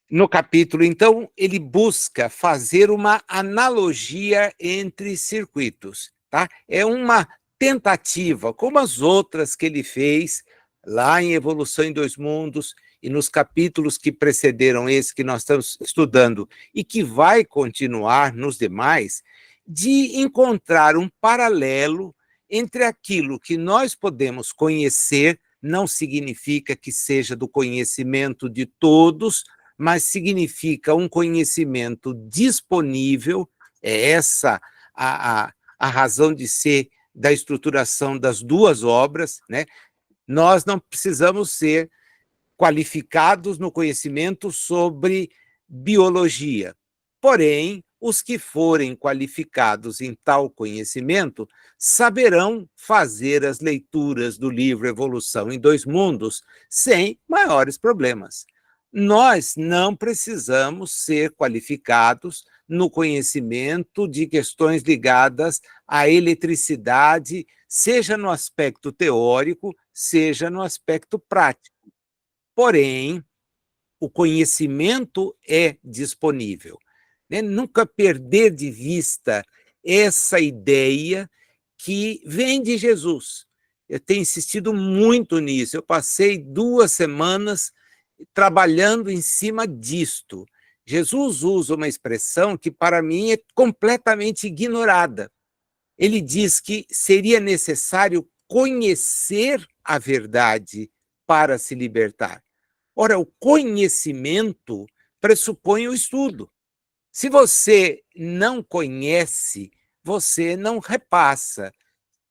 No capítulo, então, ele busca fazer uma analogia entre circuitos, tá? É uma tentativa, como as outras que ele fez lá em Evolução em Dois Mundos e nos capítulos que precederam esse que nós estamos estudando e que vai continuar nos demais, de encontrar um paralelo entre aquilo que nós podemos conhecer, não significa que seja do conhecimento de todos, mas significa um conhecimento disponível, é essa a razão de ser da estruturação das duas obras, né? Nós não precisamos ser qualificados no conhecimento sobre biologia. Porém, os que forem qualificados em tal conhecimento saberão fazer as leituras do livro Evolução em Dois Mundos sem maiores problemas. Nós não precisamos ser qualificados no conhecimento de questões ligadas à eletricidade, seja no aspecto teórico, seja no aspecto prático. Porém, o conhecimento é disponível, né? Nunca perder de vista essa ideia que vem de Jesus. Eu tenho insistido muito nisso. Eu passei 2 semanas trabalhando em cima disto. Jesus usa uma expressão que, para mim, é completamente ignorada. Ele diz que seria necessário conhecer a verdade para se libertar. Ora, o conhecimento pressupõe o estudo. Se você não conhece, você não repassa,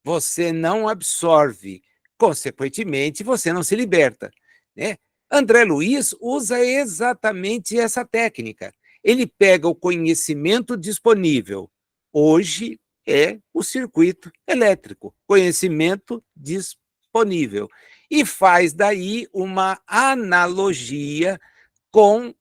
você não absorve, consequentemente, você não se liberta, né? André Luiz usa exatamente essa técnica. Ele pega o conhecimento disponível. Hoje é o circuito elétrico, conhecimento disponível. E faz daí uma analogia com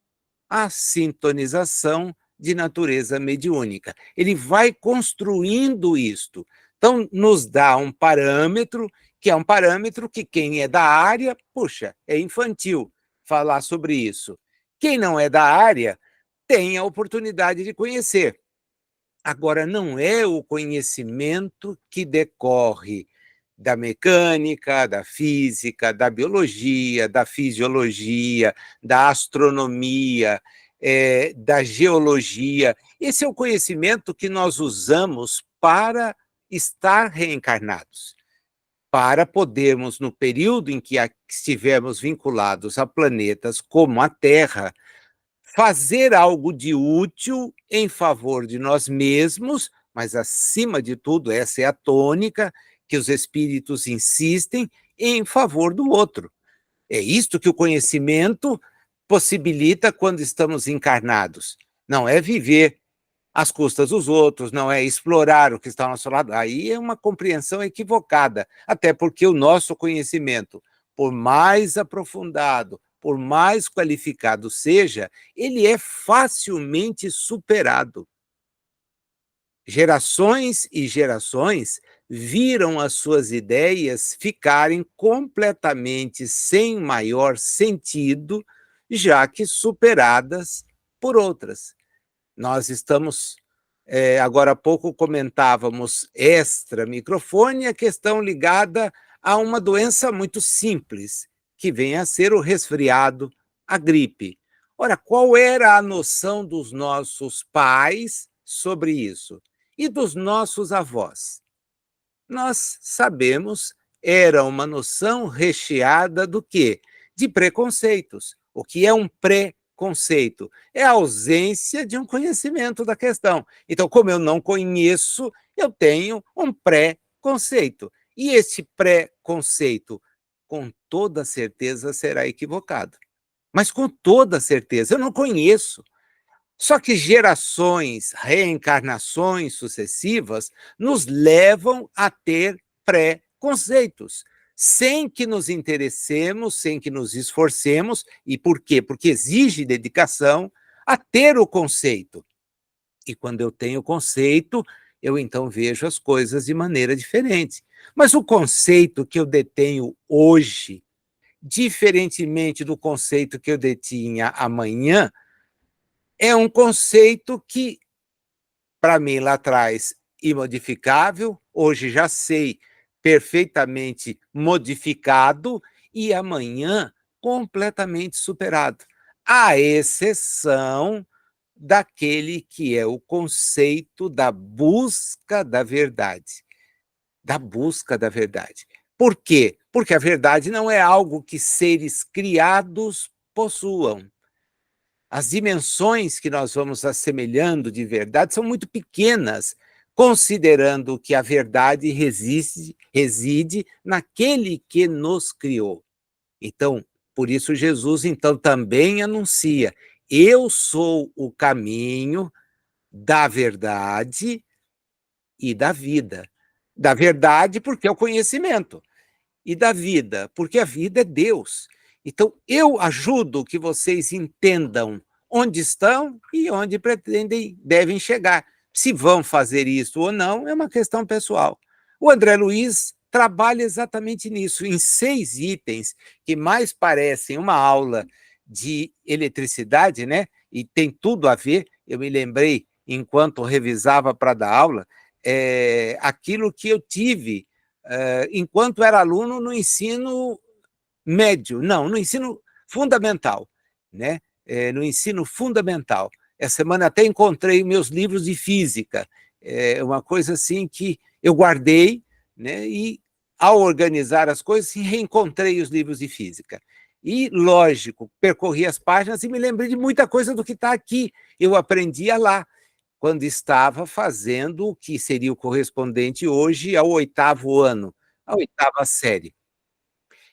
a sintonização de natureza mediúnica. Ele vai construindo isto. Então, nos dá um parâmetro, que é um parâmetro que quem é da área, puxa, é infantil falar sobre isso. Quem não é da área tem a oportunidade de conhecer. Agora, não é o conhecimento que decorre da mecânica, da física, da biologia, da fisiologia, da astronomia, da geologia. Esse é o conhecimento que nós usamos para estar reencarnados, para podermos, no período em que estivermos vinculados a planetas como a Terra, fazer algo de útil em favor de nós mesmos, mas, acima de tudo, essa é a tônica que os espíritos insistem, em favor do outro. É isto que o conhecimento possibilita quando estamos encarnados. Não é viver às custas dos outros, não é explorar o que está ao nosso lado. Aí é uma compreensão equivocada, até porque o nosso conhecimento, por mais aprofundado, por mais qualificado seja, ele é facilmente superado. Gerações e gerações viram as suas ideias ficarem completamente sem maior sentido, já que superadas por outras. Nós estamos, agora há pouco comentávamos extra-microfone, a questão ligada a uma doença muito simples, que vem a ser o resfriado, a gripe. Ora, qual era a noção dos nossos pais sobre isso? E dos nossos avós? Nós sabemos, era uma noção recheada do quê? De preconceitos. O que é um preconceito? É a ausência de um conhecimento da questão. Então, como eu não conheço, eu tenho um preconceito. E esse preconceito, com toda certeza, será equivocado. Mas com toda certeza, eu não conheço. Só que gerações, reencarnações sucessivas nos levam a ter preconceitos, sem que nos interessemos, sem que nos esforcemos. E por quê? Porque exige dedicação a ter o conceito. E quando eu tenho conceito, eu então vejo as coisas de maneira diferente. Mas o conceito que eu detenho hoje, diferentemente do conceito que eu detinha amanhã, É um conceito que, para mim, lá atrás, imodificável, hoje já sei, perfeitamente modificado, e amanhã completamente superado, à exceção daquele que é o conceito da busca da verdade. Da busca da verdade. Por quê? Porque a verdade não é algo que seres criados possuam. As dimensões que nós vamos assemelhando de verdade são muito pequenas, considerando que a verdade reside naquele que nos criou. Então, por isso Jesus então também anuncia: eu sou o caminho da verdade e da vida. Da verdade, porque é o conhecimento, e da vida, porque a vida é Deus. Então, eu ajudo que vocês entendam onde estão e onde pretendem, devem chegar. Se vão fazer isso ou não, é uma questão pessoal. O André Luiz trabalha exatamente nisso, em 6 itens, que mais parecem uma aula de eletricidade, né? E tem tudo a ver. Eu me lembrei, enquanto revisava para dar aula, aquilo que eu tive enquanto era aluno no ensino médio, não, no ensino fundamental, né? No ensino fundamental. Essa semana até encontrei meus livros de física, uma coisa assim que eu guardei, né? E ao organizar as coisas, reencontrei os livros de física. E, lógico, percorri as páginas e me lembrei de muita coisa do que está aqui. Eu aprendia lá, quando estava fazendo o que seria o correspondente hoje ao 8º ano, a 8ª série.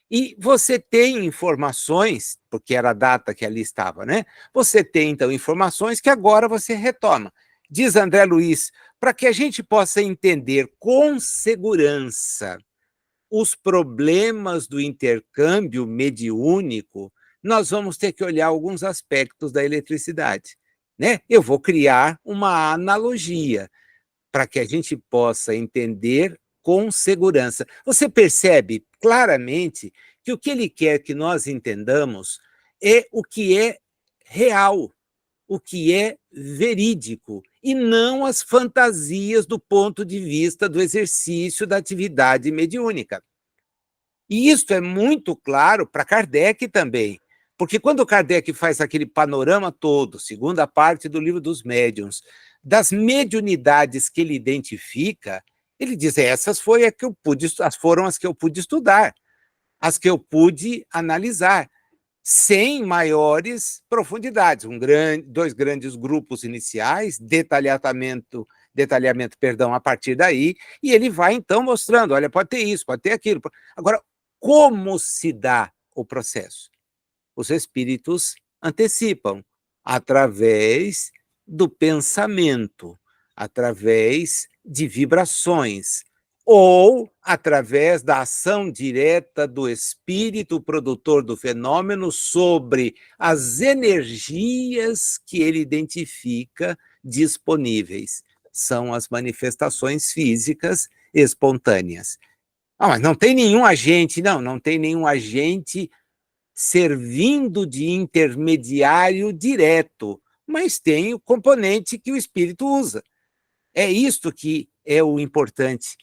E você tem informações, porque era a data que ali estava, né? Você tem, então, informações que agora você retoma. Diz André Luiz, para que a gente possa entender com segurança os problemas do intercâmbio mediúnico, nós vamos ter que olhar alguns aspectos da eletricidade, né? Eu vou criar uma analogia para que a gente possa entender com segurança. Você percebe claramente que o que ele quer que nós entendamos é o que é real, o que é verídico, e não as fantasias do ponto de vista do exercício da atividade mediúnica. E isso é muito claro para Kardec também, porque quando Kardec faz aquele panorama todo, segunda parte do Livro dos Médiuns, das mediunidades que ele identifica, ele diz: essas foram as que eu pude estudar, as que eu pude analisar, sem maiores profundidades. 2 grandes grupos iniciais, detalhamento, perdão, a partir daí, e ele vai então mostrando: olha, pode ter isso, pode ter aquilo. Agora, como se dá o processo? Os espíritos antecipam através do pensamento, através de vibrações, ou através da ação direta do espírito produtor do fenômeno sobre as energias que ele identifica disponíveis. São as manifestações físicas espontâneas. Mas não tem nenhum agente, não tem nenhum agente servindo de intermediário direto, mas tem o componente que o espírito usa. É isto que é o importante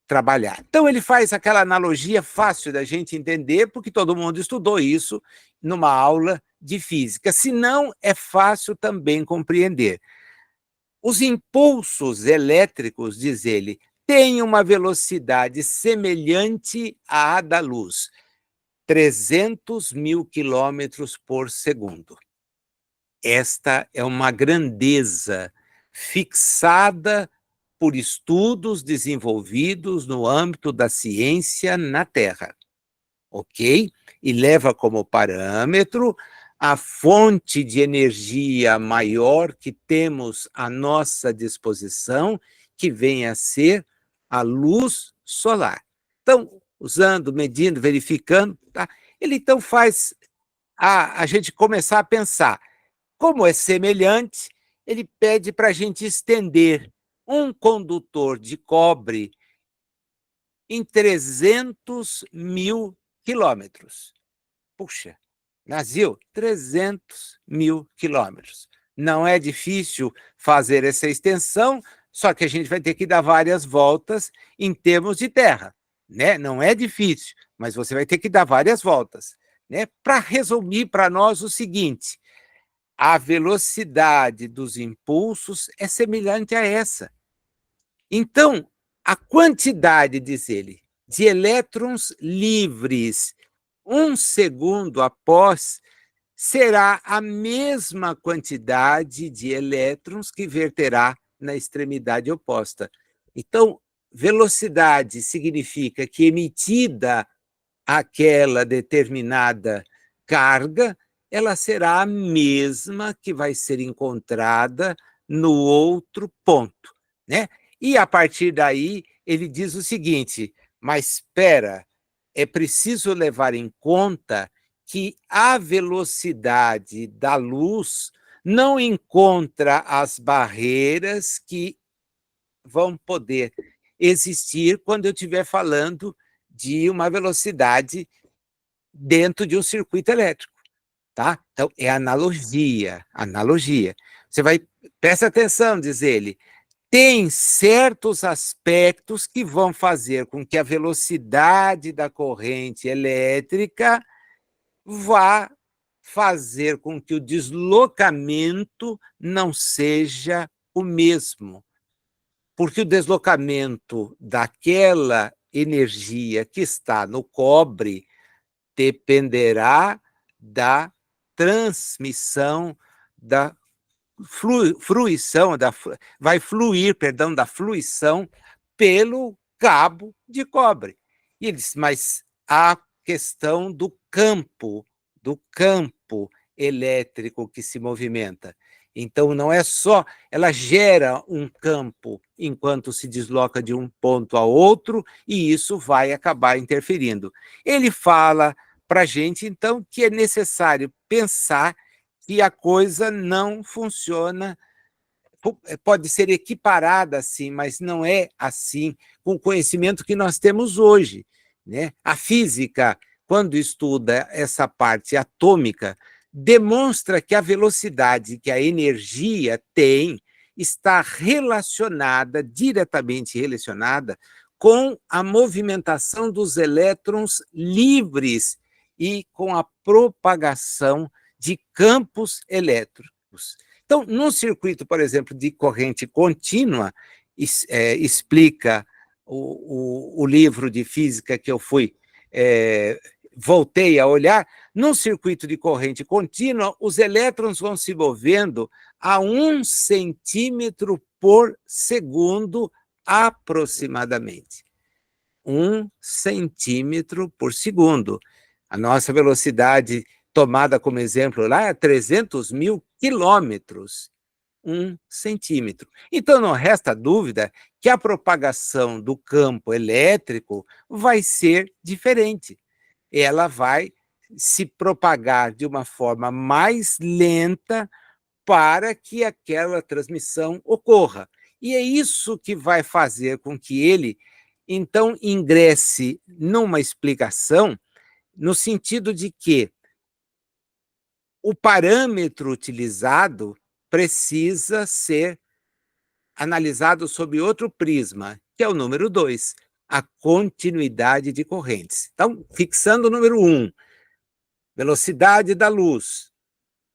trabalhar. Então, ele faz aquela analogia fácil da gente entender, porque todo mundo estudou isso numa aula de física. Se não, é fácil também compreender. Os impulsos elétricos, diz ele, têm uma velocidade semelhante à da luz, 300.000 quilômetros por segundo. Esta é uma grandeza fixada por estudos desenvolvidos no âmbito da ciência na Terra, ok? E leva como parâmetro a fonte de energia maior que temos à nossa disposição, que vem a ser a luz solar. Então, usando, medindo, verificando, tá? Ele então faz a gente começar a pensar. Como é semelhante, ele pede para a gente estender um condutor de cobre em 300.000 quilômetros. Puxa, Brasil, 300.000 quilômetros. Não é difícil fazer essa extensão, só que a gente vai ter que dar várias voltas em termos de terra, né? Não é difícil, mas você vai ter que dar várias voltas, né? Para resumir para nós o seguinte: a velocidade dos impulsos é semelhante a essa. Então, a quantidade, diz ele, de elétrons livres 1 segundo após será a mesma quantidade de elétrons que verterá na extremidade oposta. Então, velocidade significa que, emitida aquela determinada carga, ela será a mesma que vai ser encontrada no outro ponto, né? E, a partir daí, ele diz o seguinte: mas espera, é preciso levar em conta que a velocidade da luz não encontra as barreiras que vão poder existir quando eu estiver falando de uma velocidade dentro de um circuito elétrico, tá? Então, é analogia, analogia. Você vai, presta atenção, diz ele, tem certos aspectos que vão fazer com que a velocidade da corrente elétrica vá fazer com que o deslocamento não seja o mesmo, porque o deslocamento daquela energia que está no cobre dependerá da transmissão, da fruição, vai fluir, perdão, da fluição pelo cabo de cobre. E ele diz, mas a questão do campo elétrico que se movimenta. Então, não é só, ela gera um campo enquanto se desloca de um ponto a outro, e isso vai acabar interferindo. Ele fala para a gente, então, que é necessário pensar que a coisa não funciona, pode ser equiparada assim, mas não é assim com o conhecimento que nós temos hoje, né? A física, quando estuda essa parte atômica, demonstra que a velocidade que a energia tem está relacionada, diretamente relacionada, com a movimentação dos elétrons livres e com a propagação de campos elétricos. Então, num circuito, por exemplo, de corrente contínua, explica o livro de física que eu voltei a olhar, num circuito de corrente contínua, os elétrons vão se movendo a 1 centímetro por segundo, aproximadamente. 1 centímetro por segundo. A nossa velocidade tomada como exemplo lá é 300 mil quilômetros, 1 centímetro. Então, não resta dúvida que a propagação do campo elétrico vai ser diferente. Ela vai se propagar de uma forma mais lenta para que aquela transmissão ocorra. E é isso que vai fazer com que ele, então, ingresse numa explicação no sentido de que o parâmetro utilizado precisa ser analisado sob outro prisma, que é o número 2, a continuidade de correntes. Então, fixando o número 1, velocidade da luz,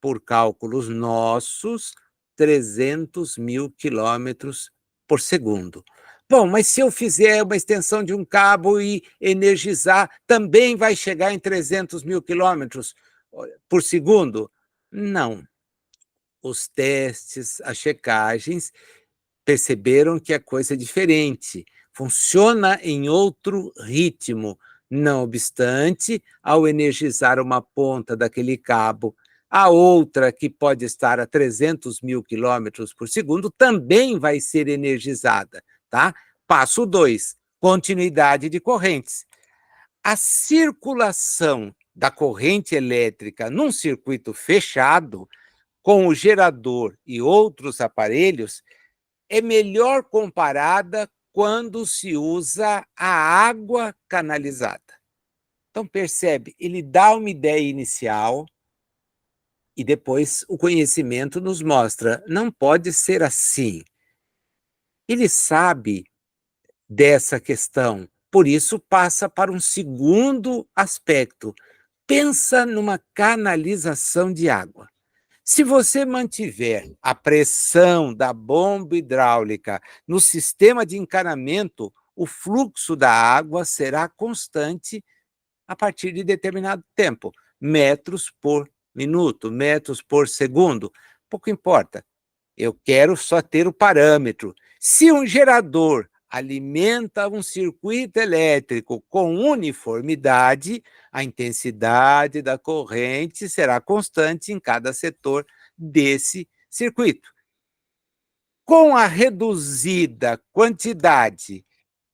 por cálculos nossos, 300 mil quilômetros por segundo. Bom, mas se eu fizer uma extensão de um cabo e energizar, também vai chegar em 300 mil quilômetros por segundo? Não. Os testes, as checagens, perceberam que a coisa é diferente, funciona em outro ritmo. Não obstante, ao energizar uma ponta daquele cabo, a outra, que pode estar a 300 mil quilômetros por segundo, também vai ser energizada, tá? Passo 2, continuidade de correntes. A circulação da corrente elétrica num circuito fechado, com o gerador e outros aparelhos, é melhor comparada quando se usa a água canalizada. Então, percebe, ele dá uma ideia inicial, E depois o conhecimento nos mostra, não pode ser assim. Ele sabe dessa questão, por isso passa para um segundo aspecto. Pensa numa canalização de água. Se você mantiver a pressão da bomba hidráulica no sistema de encanamento, o fluxo da água será constante a partir de determinado tempo, metros por minuto, metros por segundo, pouco importa. Eu quero só ter o parâmetro. Se um gerador alimenta um circuito elétrico com uniformidade, a intensidade da corrente será constante em cada setor desse circuito. Com a reduzida quantidade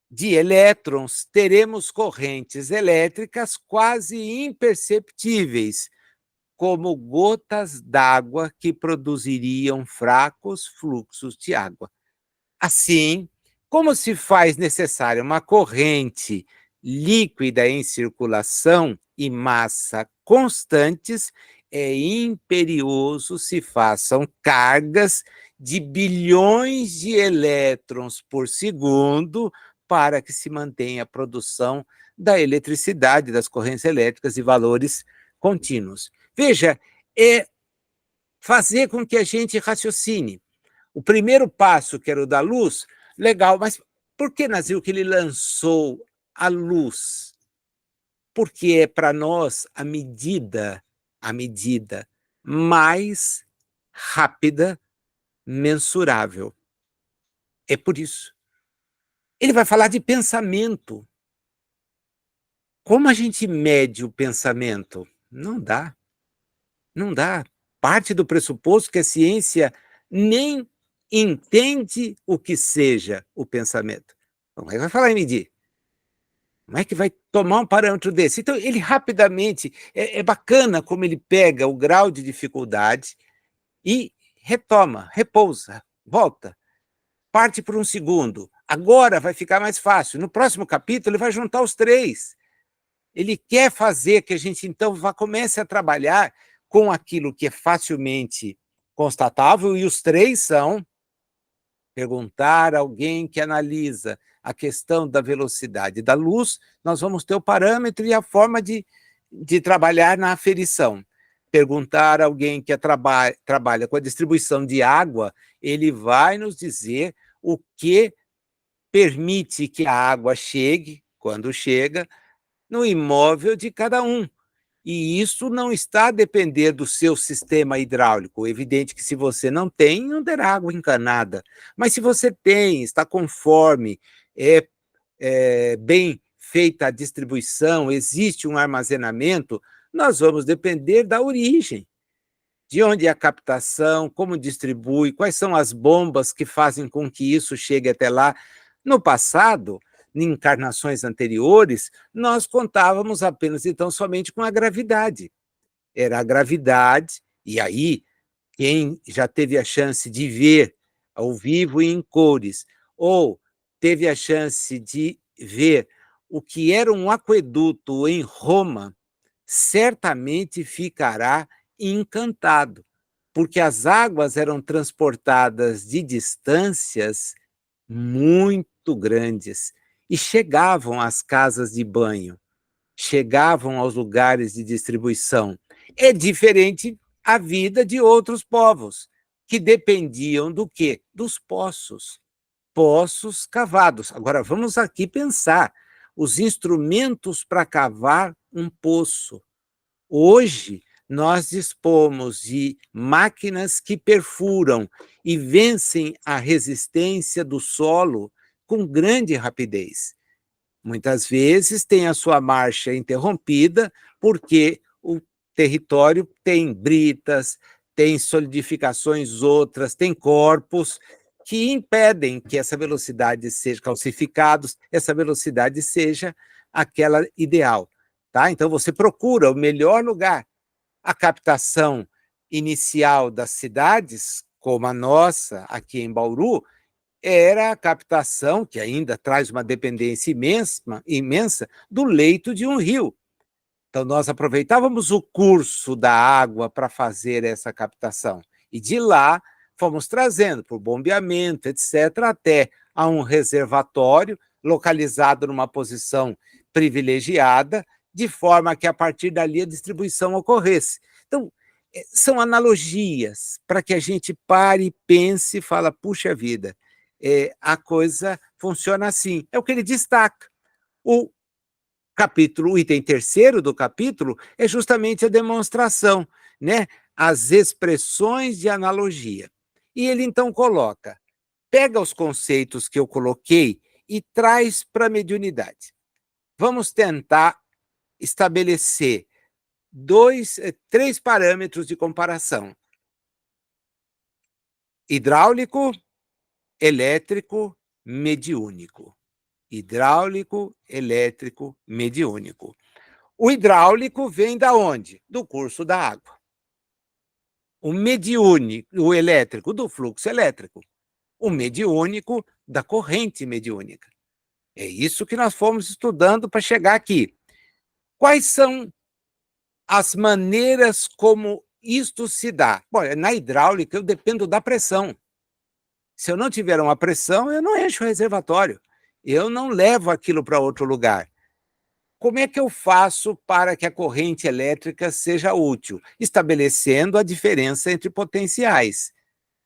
de elétrons, teremos correntes elétricas quase imperceptíveis, como gotas d'água que produziriam fracos fluxos de água. Assim, como se faz necessária uma corrente líquida em circulação e massa constantes, é imperioso se façam cargas de bilhões de elétrons por segundo para que se mantenha a produção da eletricidade, das correntes elétricas e valores contínuos. Veja, é fazer com que a gente raciocine. O primeiro passo, que era o da luz, legal, mas por que, Nazil, que ele lançou a luz? Porque é para nós a medida mais rápida, mensurável. É por isso. Ele vai falar de pensamento. Como a gente mede o pensamento? Não dá. Não dá. Parte do pressuposto que a ciência nem entende o que seja o pensamento. Como é que vai falar em medir? Como é que vai tomar um parâmetro desse? Então, ele rapidamente, é bacana como ele pega o grau de dificuldade e retoma, repousa, volta, parte por um segundo. Agora vai ficar mais fácil. No próximo capítulo, ele vai juntar os três. Ele quer fazer que a gente, então, comece a trabalhar com aquilo que é facilmente constatável, e os três são perguntar a alguém que analisa a questão da velocidade da luz, nós vamos ter o parâmetro e a forma de trabalhar na aferição. Perguntar a alguém que trabalha com a distribuição de água, ele vai nos dizer o que permite que a água chegue, quando chega, no imóvel de cada um. E isso não está a depender do seu sistema hidráulico. É evidente que se você não tem, não terá água encanada. Mas se você tem, está conforme, bem feita a distribuição, existe um armazenamento, nós vamos depender da origem. De onde é a captação, como distribui, quais são as bombas que fazem com que isso chegue até lá. No passado, em encarnações anteriores, nós contávamos apenas, então, somente com a gravidade. Era a gravidade, e aí, quem já teve a chance de ver ao vivo e em cores, ou teve a chance de ver o que era um aqueduto em Roma, certamente ficará encantado, porque as águas eram transportadas de distâncias muito grandes e chegavam às casas de banho, chegavam aos lugares de distribuição. É diferente a vida de outros povos, que dependiam do quê? Dos poços, poços cavados. Agora, vamos aqui pensar, os instrumentos para cavar um poço. Hoje, nós dispomos de máquinas que perfuram e vencem a resistência do solo com grande rapidez. Muitas vezes tem a sua marcha interrompida porque o território tem britas, tem solidificações outras, tem corpos que impedem que essa velocidade seja calcificados, essa velocidade seja aquela ideal. Tá? Então, você procura o melhor lugar. A captação inicial das cidades, como a nossa, aqui em Bauru, era a captação, que ainda traz uma dependência imensa do leito de um rio. Então, nós aproveitávamos o curso da água para fazer essa captação. E de lá, fomos trazendo por bombeamento, etc., até a um reservatório localizado numa posição privilegiada, de forma que, a partir dali, a distribuição ocorresse. Então, são analogias para que a gente pare e pense e fala, puxa vida, a coisa funciona assim. É o que ele destaca. O o item terceiro do capítulo é justamente a demonstração, né? As expressões de analogia. E ele então coloca, pega os conceitos que eu coloquei e traz para a mediunidade. Vamos tentar estabelecer três parâmetros de comparação: hidráulico, elétrico, mediúnico. Hidráulico, elétrico, mediúnico. O hidráulico vem da onde? Do curso da água. O mediúnico, o elétrico, do fluxo elétrico. O mediúnico, da corrente mediúnica. É isso que nós fomos estudando para chegar aqui. Quais são as maneiras como isto se dá? Bom, na hidráulica eu dependo da pressão. Se eu não tiver uma pressão, eu não encho o reservatório. Eu não levo aquilo para outro lugar. Como é que eu faço para que a corrente elétrica seja útil? Estabelecendo a diferença entre potenciais.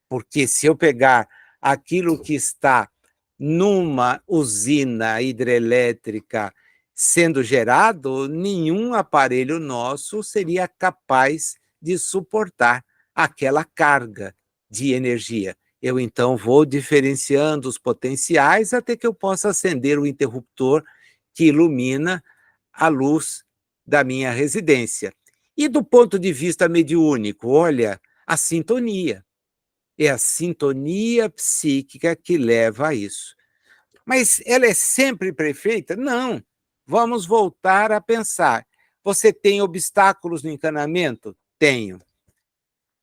Porque se eu pegar aquilo que está numa usina hidrelétrica sendo gerado, nenhum aparelho nosso seria capaz de suportar aquela carga de energia. Eu, então, vou diferenciando os potenciais até que eu possa acender o interruptor que ilumina a luz da minha residência. E do ponto de vista mediúnico, olha, a sintonia. É a sintonia psíquica que leva a isso. Mas ela é sempre perfeita? Não. Vamos voltar a pensar. Você tem obstáculos no encanamento? Tenho.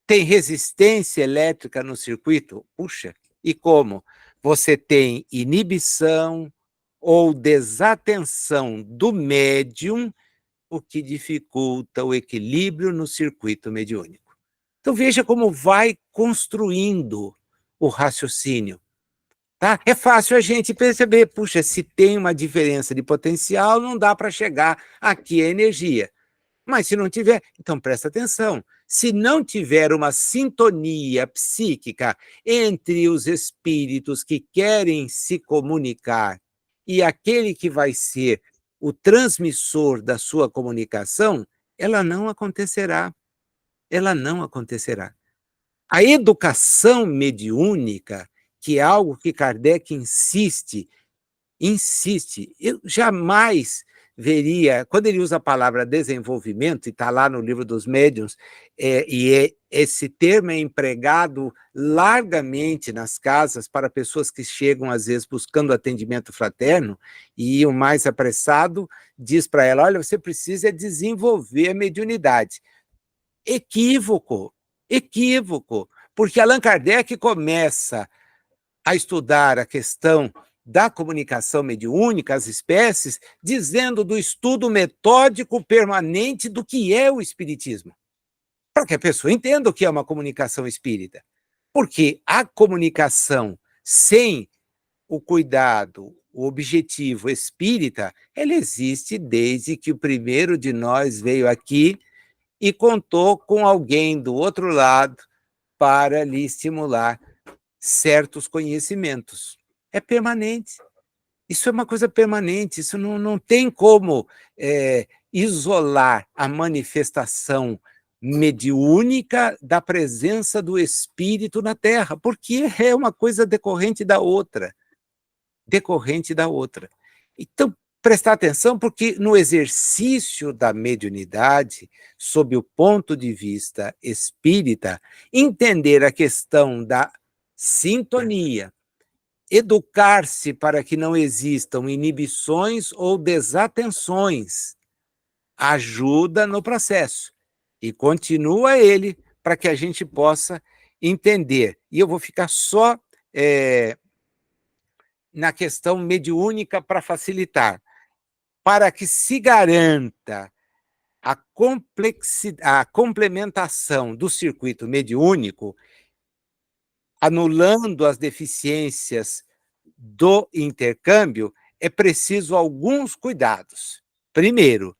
Tem resistência elétrica no circuito? Puxa, e como? Você tem inibição ou desatenção do médium, o que dificulta o equilíbrio no circuito mediúnico. Então veja como vai construindo o raciocínio. Tá? É fácil a gente perceber, puxa, se tem uma diferença de potencial, não dá para chegar aqui a energia. Mas se não tiver, então presta atenção. Se não tiver uma sintonia psíquica entre os espíritos que querem se comunicar e aquele que vai ser o transmissor da sua comunicação, ela não acontecerá. Ela não acontecerá. A educação mediúnica, que é algo que Kardec insiste, eu jamais veria, quando ele usa a palavra desenvolvimento, e está lá no livro dos médiuns, esse termo é empregado largamente nas casas para pessoas que chegam, às vezes, buscando atendimento fraterno, e o mais apressado diz para ela, olha, você precisa desenvolver a mediunidade. Equívoco, equívoco, porque Allan Kardec começa a estudar a questão da comunicação mediúnica, as espécies, dizendo do estudo metódico permanente do que é o espiritismo, para que a pessoa entenda o que é uma comunicação espírita. Porque a comunicação sem o cuidado, o objetivo espírita, ela existe desde que o primeiro de nós veio aqui e contou com alguém do outro lado para lhe estimular certos conhecimentos. É permanente. Isso é uma coisa permanente, isso não tem como isolar a manifestação mediúnica da presença do espírito na Terra, porque é uma coisa decorrente da outra. Decorrente da outra. Então, prestar atenção, porque no exercício da mediunidade, sob o ponto de vista espírita, entender a questão da sintonia, educar-se para que não existam inibições ou desatenções, ajuda no processo. E continua ele para que a gente possa entender. E eu vou ficar só na questão mediúnica para facilitar. Para que se garanta a complementação do circuito mediúnico, anulando as deficiências do intercâmbio, é preciso alguns cuidados. Primeiro,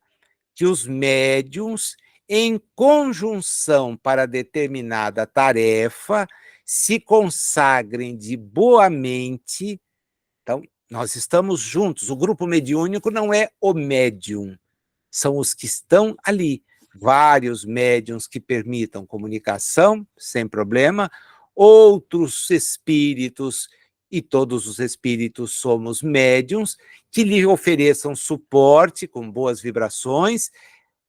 que os médiuns, em conjunção para determinada tarefa, se consagrem de boa mente. Então, nós estamos juntos. O grupo mediúnico não é o médium, são os que estão ali. Vários médiuns que permitam comunicação, sem problema, outros espíritos, e todos os espíritos somos médiuns, que lhe ofereçam suporte com boas vibrações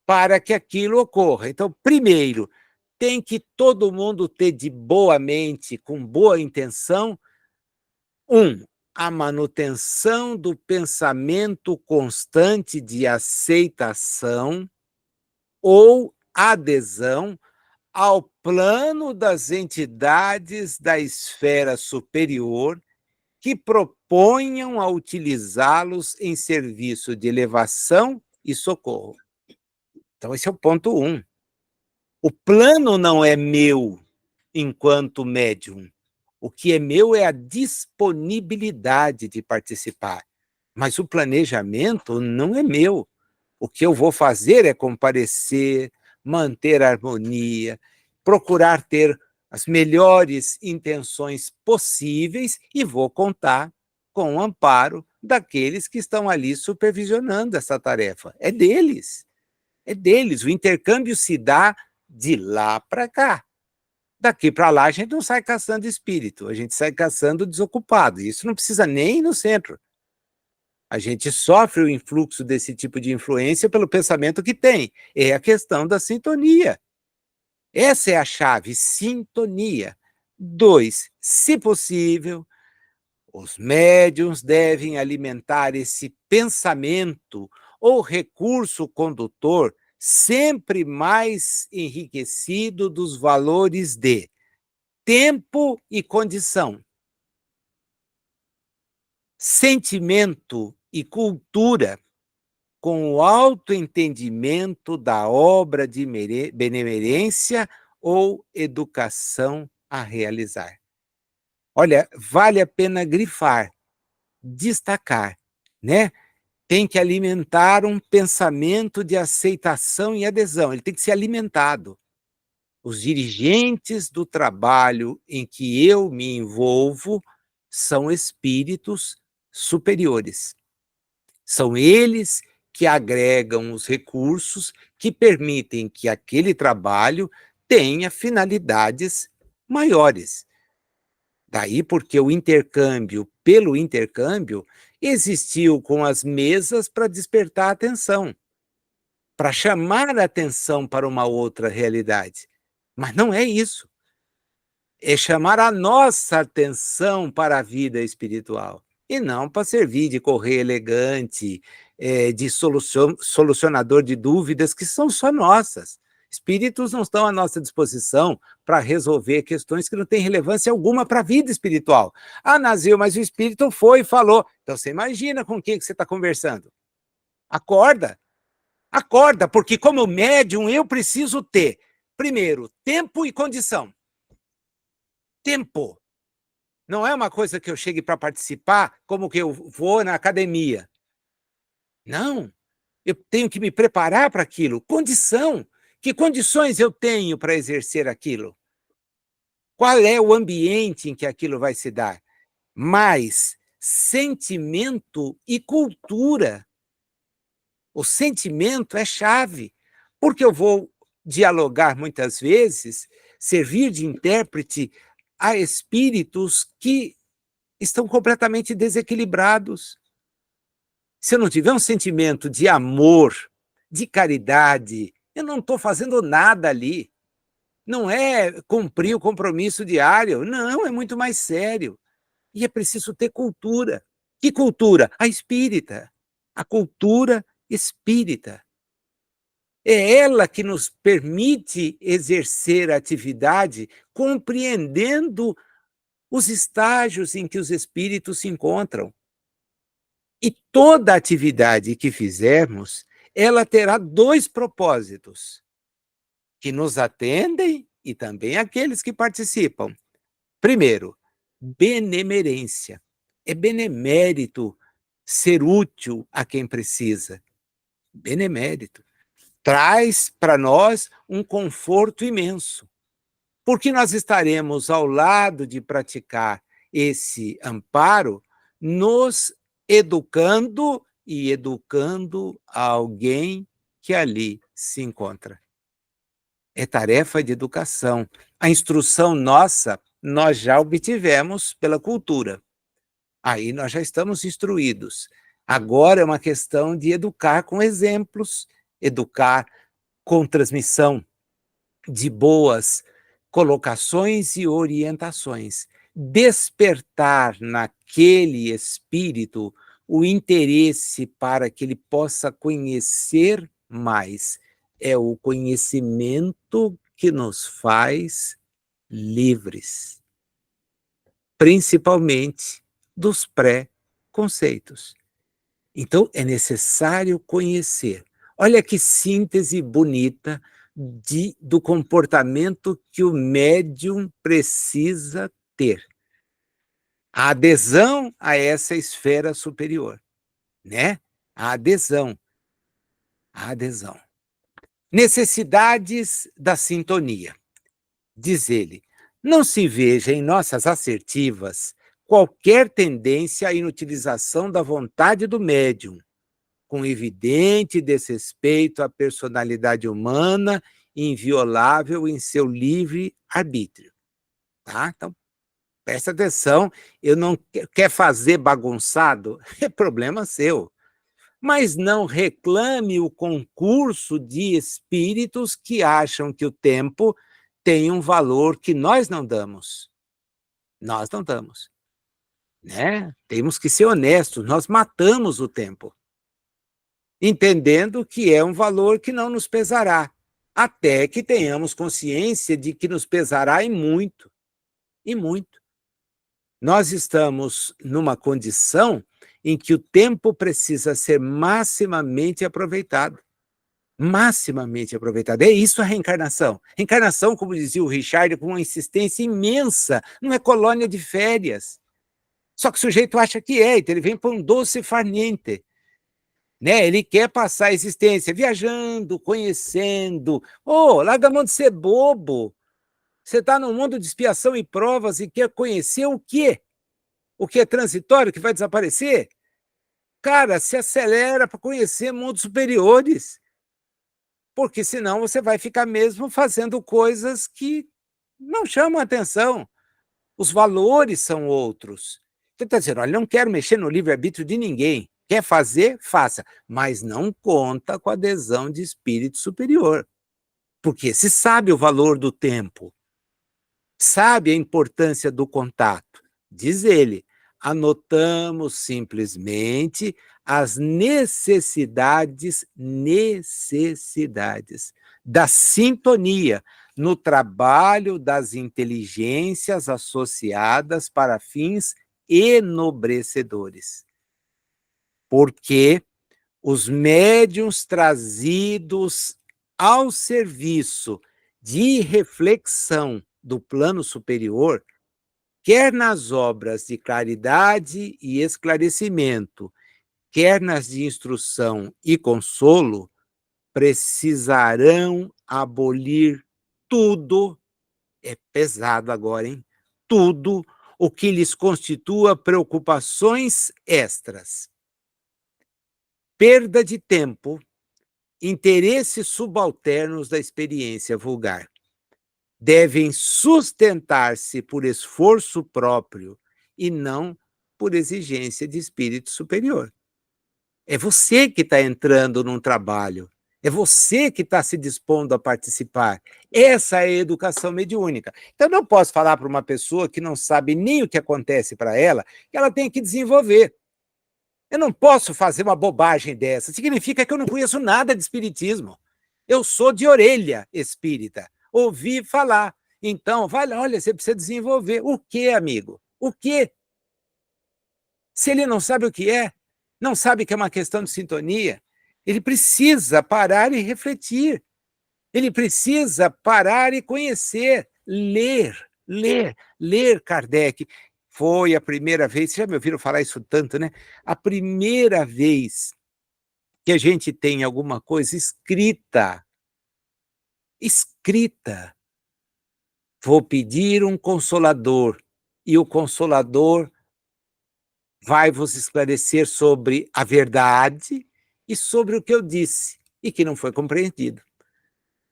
para que aquilo ocorra. Então, primeiro, tem que todo mundo ter de boa mente, com boa intenção, a manutenção do pensamento constante de aceitação ou adesão ao plano das entidades da esfera superior que proponham a utilizá-los em serviço de elevação e socorro. Então, esse é o ponto 1. O plano não é meu enquanto médium. O que é meu é a disponibilidade de participar. Mas o planejamento não é meu. O que eu vou fazer é comparecer, manter a harmonia, procurar ter as melhores intenções possíveis e vou contar com o amparo daqueles que estão ali supervisionando essa tarefa. É deles. É deles. O intercâmbio se dá de lá para cá. Daqui para lá a gente não sai caçando espírito, a gente sai caçando desocupado. Isso não precisa nem ir no centro. A gente sofre o influxo desse tipo de influência pelo pensamento que tem. É a questão da sintonia. Essa é a chave, sintonia. 2, se possível, os médiuns devem alimentar esse pensamento ou recurso condutor sempre mais enriquecido dos valores de tempo e condição, sentimento e cultura, com o autoentendimento da obra de benemerência ou educação a realizar. Olha, vale a pena grifar, destacar, né? Tem que alimentar um pensamento de aceitação e adesão, ele tem que ser alimentado. Os dirigentes do trabalho em que eu me envolvo são espíritos superiores. São eles que agregam os recursos que permitem que aquele trabalho tenha finalidades maiores. Daí porque o intercâmbio, pelo intercâmbio, existiu com as mesas para despertar a atenção, para chamar a atenção para uma outra realidade. Mas não é isso. É chamar a nossa atenção para a vida espiritual, e não para servir de correio elegante, de solucionador de dúvidas que são só nossas. Espíritos não estão à nossa disposição para resolver questões que não têm relevância alguma para a vida espiritual. Ah, Nazil, mas o espírito foi e falou. Então você imagina com quem que você está conversando. Acorda, acorda, porque como médium eu preciso ter, primeiro, tempo e condição. Tempo. Não é uma coisa que eu chegue para participar como que eu vou na academia. Não, eu tenho que me preparar para aquilo. Condição. Que condições eu tenho para exercer aquilo? Qual é o ambiente em que aquilo vai se dar? Mas sentimento e cultura. O sentimento é chave, porque eu vou dialogar muitas vezes, servir de intérprete a espíritos que estão completamente desequilibrados. Se eu não tiver um sentimento de amor, de caridade, eu não estou fazendo nada ali. Não é cumprir o compromisso diário, não, é muito mais sério. E é preciso ter cultura. Que cultura? A espírita. A cultura espírita. É ela que nos permite exercer a atividade compreendendo os estágios em que os espíritos se encontram. E toda atividade que fizermos ela terá 2 propósitos, que nos atendem e também aqueles que participam. Primeiro, benemerência. É benemérito ser útil a quem precisa. Benemérito. Traz para nós um conforto imenso, porque nós estaremos ao lado de praticar esse amparo, nos educando e educando alguém que ali se encontra. É tarefa de educação. A instrução nossa, nós já obtivemos pela cultura. Aí nós já estamos instruídos. Agora é uma questão de educar com exemplos, educar com transmissão de boas colocações e orientações. Despertar naquele espírito o interesse para que ele possa conhecer mais. É o conhecimento que nos faz livres, principalmente dos pré-conceitos. Então, é necessário conhecer. Olha que síntese bonita do comportamento que o médium precisa ter. A adesão a essa esfera superior, né? A adesão. A adesão. Necessidades da sintonia. Diz ele, não se veja em nossas assertivas qualquer tendência à inutilização da vontade do médium, com evidente desrespeito à personalidade humana, inviolável em seu livre arbítrio. Tá? Então, presta atenção, eu não quer fazer bagunçado, é problema seu. Mas não reclame o concurso de espíritos que acham que o tempo tem um valor que nós não damos. Nós não damos. Né? Temos que ser honestos, nós matamos o tempo, entendendo que é um valor que não nos pesará, até que tenhamos consciência de que nos pesará e muito, e muito. Nós estamos numa condição em que o tempo precisa ser maximamente aproveitado. Maximamente aproveitado. É isso a reencarnação. Reencarnação, como dizia o Richard, com uma insistência imensa, não é colônia de férias. Só que o sujeito acha que é, então ele vem para um doce far niente. Né? Ele quer passar a existência viajando, conhecendo. Larga a mão de ser bobo. Você está num mundo de expiação e provas e quer conhecer o quê? O que é transitório, que vai desaparecer? Cara, se acelera para conhecer mundos superiores, porque senão você vai ficar mesmo fazendo coisas que não chamam a atenção. Os valores são outros. Você está dizendo, olha, não quero mexer no livre-arbítrio de ninguém. Quer fazer? Faça. Mas não conta com a adesão de espírito superior. Porque se sabe o valor do tempo, sabe a importância do contato. Diz ele, anotamos simplesmente as necessidades da sintonia no trabalho das inteligências associadas para fins enobrecedores. Porque os médiuns trazidos ao serviço de reflexão do plano superior, quer nas obras de claridade e esclarecimento, quer nas de instrução e consolo, precisarão abolir tudo, é pesado agora, hein? Tudo o que lhes constitua preocupações extras. Perda de tempo, interesses subalternos da experiência vulgar. Devem sustentar-se por esforço próprio e não por exigência de espírito superior. É você que está entrando num trabalho, é você que está se dispondo a participar. Essa é a educação mediúnica. Então, eu não posso falar para uma pessoa que não sabe nem o que acontece para ela, que ela tem que desenvolver. Eu não posso fazer uma bobagem dessa. Significa que eu não conheço nada de espiritismo. Eu sou de orelha espírita. Ouvi falar. Então, vai lá, olha, você precisa desenvolver. O quê, amigo? O quê? Se ele não sabe o que é, não sabe que é uma questão de sintonia, Ele precisa parar e refletir. Ele precisa parar e conhecer, ler Kardec. Foi a primeira vez, vocês já me ouviram falar isso tanto, né? A primeira vez que a gente tem alguma coisa escrita, escrita. Vou pedir um consolador, e o consolador vai vos esclarecer sobre a verdade e sobre o que eu disse, e que não foi compreendido.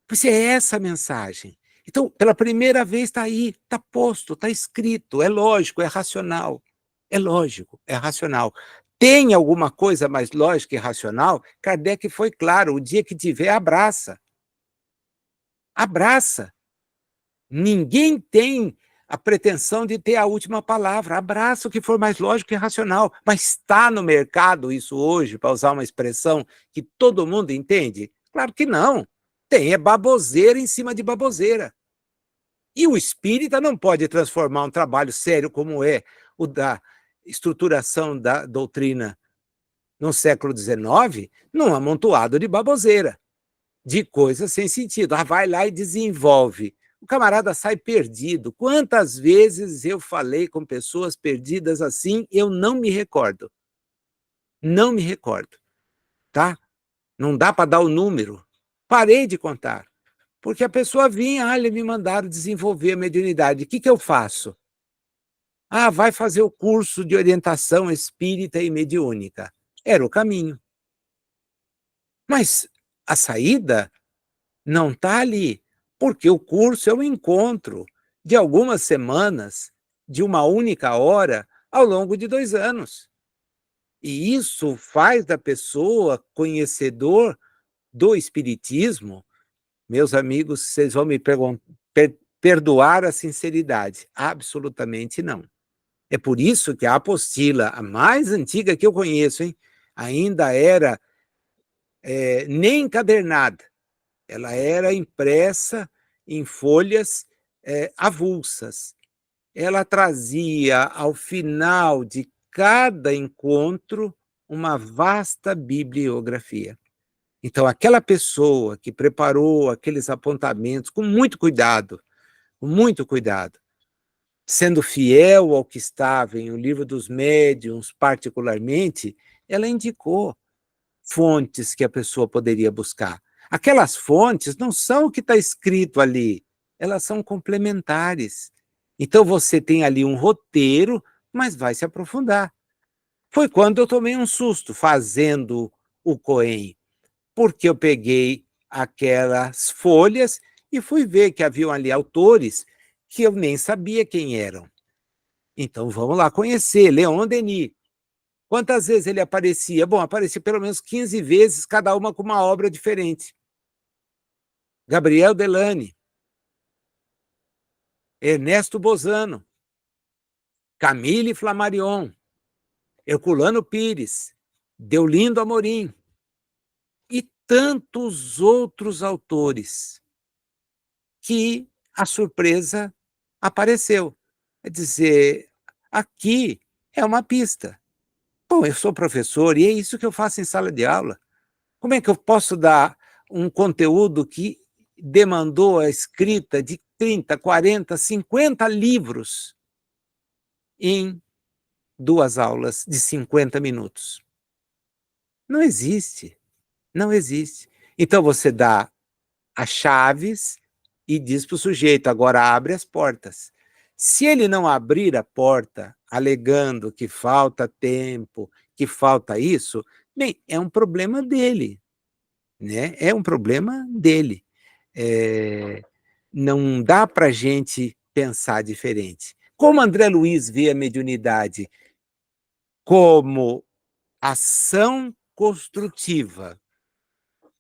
Pois é essa a mensagem. Então, pela primeira vez está aí, está posto, está escrito, é lógico, é racional. É lógico, é racional. Tem alguma coisa mais lógica e racional? Kardec foi claro, o dia que tiver, abraça. Abraça. Ninguém tem a pretensão de ter a última palavra. Abraça o que for mais lógico e racional. Mas está no mercado isso hoje, para usar uma expressão que todo mundo entende? Claro que não. Tem é baboseira em cima de baboseira. E o espírita não pode transformar um trabalho sério como é o da estruturação da doutrina no século XIX num amontoado de baboseira, de coisas sem sentido. Vai lá e desenvolve. O camarada sai perdido. Quantas vezes eu falei com pessoas perdidas assim, eu não me recordo. Não me recordo, tá? Não dá para dar o número. Parei de contar. Porque a pessoa vinha, eles me mandaram desenvolver a mediunidade. O que eu faço? Vai fazer o curso de orientação espírita e mediúnica. Era o caminho. Mas a saída não está ali, porque o curso é um encontro de algumas semanas, de uma única hora, ao longo de 2 anos. E isso faz da pessoa conhecedor do espiritismo. Meus amigos, vocês vão me perdoar a sinceridade. Absolutamente não. É por isso que a apostila, a mais antiga que eu conheço, hein, ainda era nem encadernada. Ela era impressa em folhas avulsas. Ela trazia, ao final de cada encontro, uma vasta bibliografia. Então, aquela pessoa que preparou aqueles apontamentos com muito cuidado, sendo fiel ao que estava em O Livro dos Médiuns, particularmente, ela indicou fontes que a pessoa poderia buscar. Aquelas fontes não são o que está escrito ali, elas são complementares. Então, você tem ali um roteiro, mas vai se aprofundar. Foi quando eu tomei um susto fazendo o Cohen, porque eu peguei aquelas folhas e fui ver que haviam ali autores que eu nem sabia quem eram. Então, vamos lá conhecer, Leon Denis. Quantas vezes ele aparecia? Bom, aparecia pelo menos 15 vezes, cada uma com uma obra diferente. Gabriel Delany, Ernesto Bozano, Camille Flammarion, Herculano Pires, Deolindo Amorim e tantos outros autores que a surpresa apareceu. Quer dizer, aqui é uma pista. Bom, eu sou professor e é isso que eu faço em sala de aula. Como é que eu posso dar um conteúdo que demandou a escrita de 30, 40, 50 livros em 2 aulas de 50 minutos? Não existe, não existe. Então você dá as chaves e diz para o sujeito, agora abre as portas. Se ele não abrir a porta, alegando que falta tempo, que falta isso, bem, é um problema dele, né? É um problema dele. Não dá para a gente pensar diferente. Como André Luiz vê a mediunidade? Como ação construtiva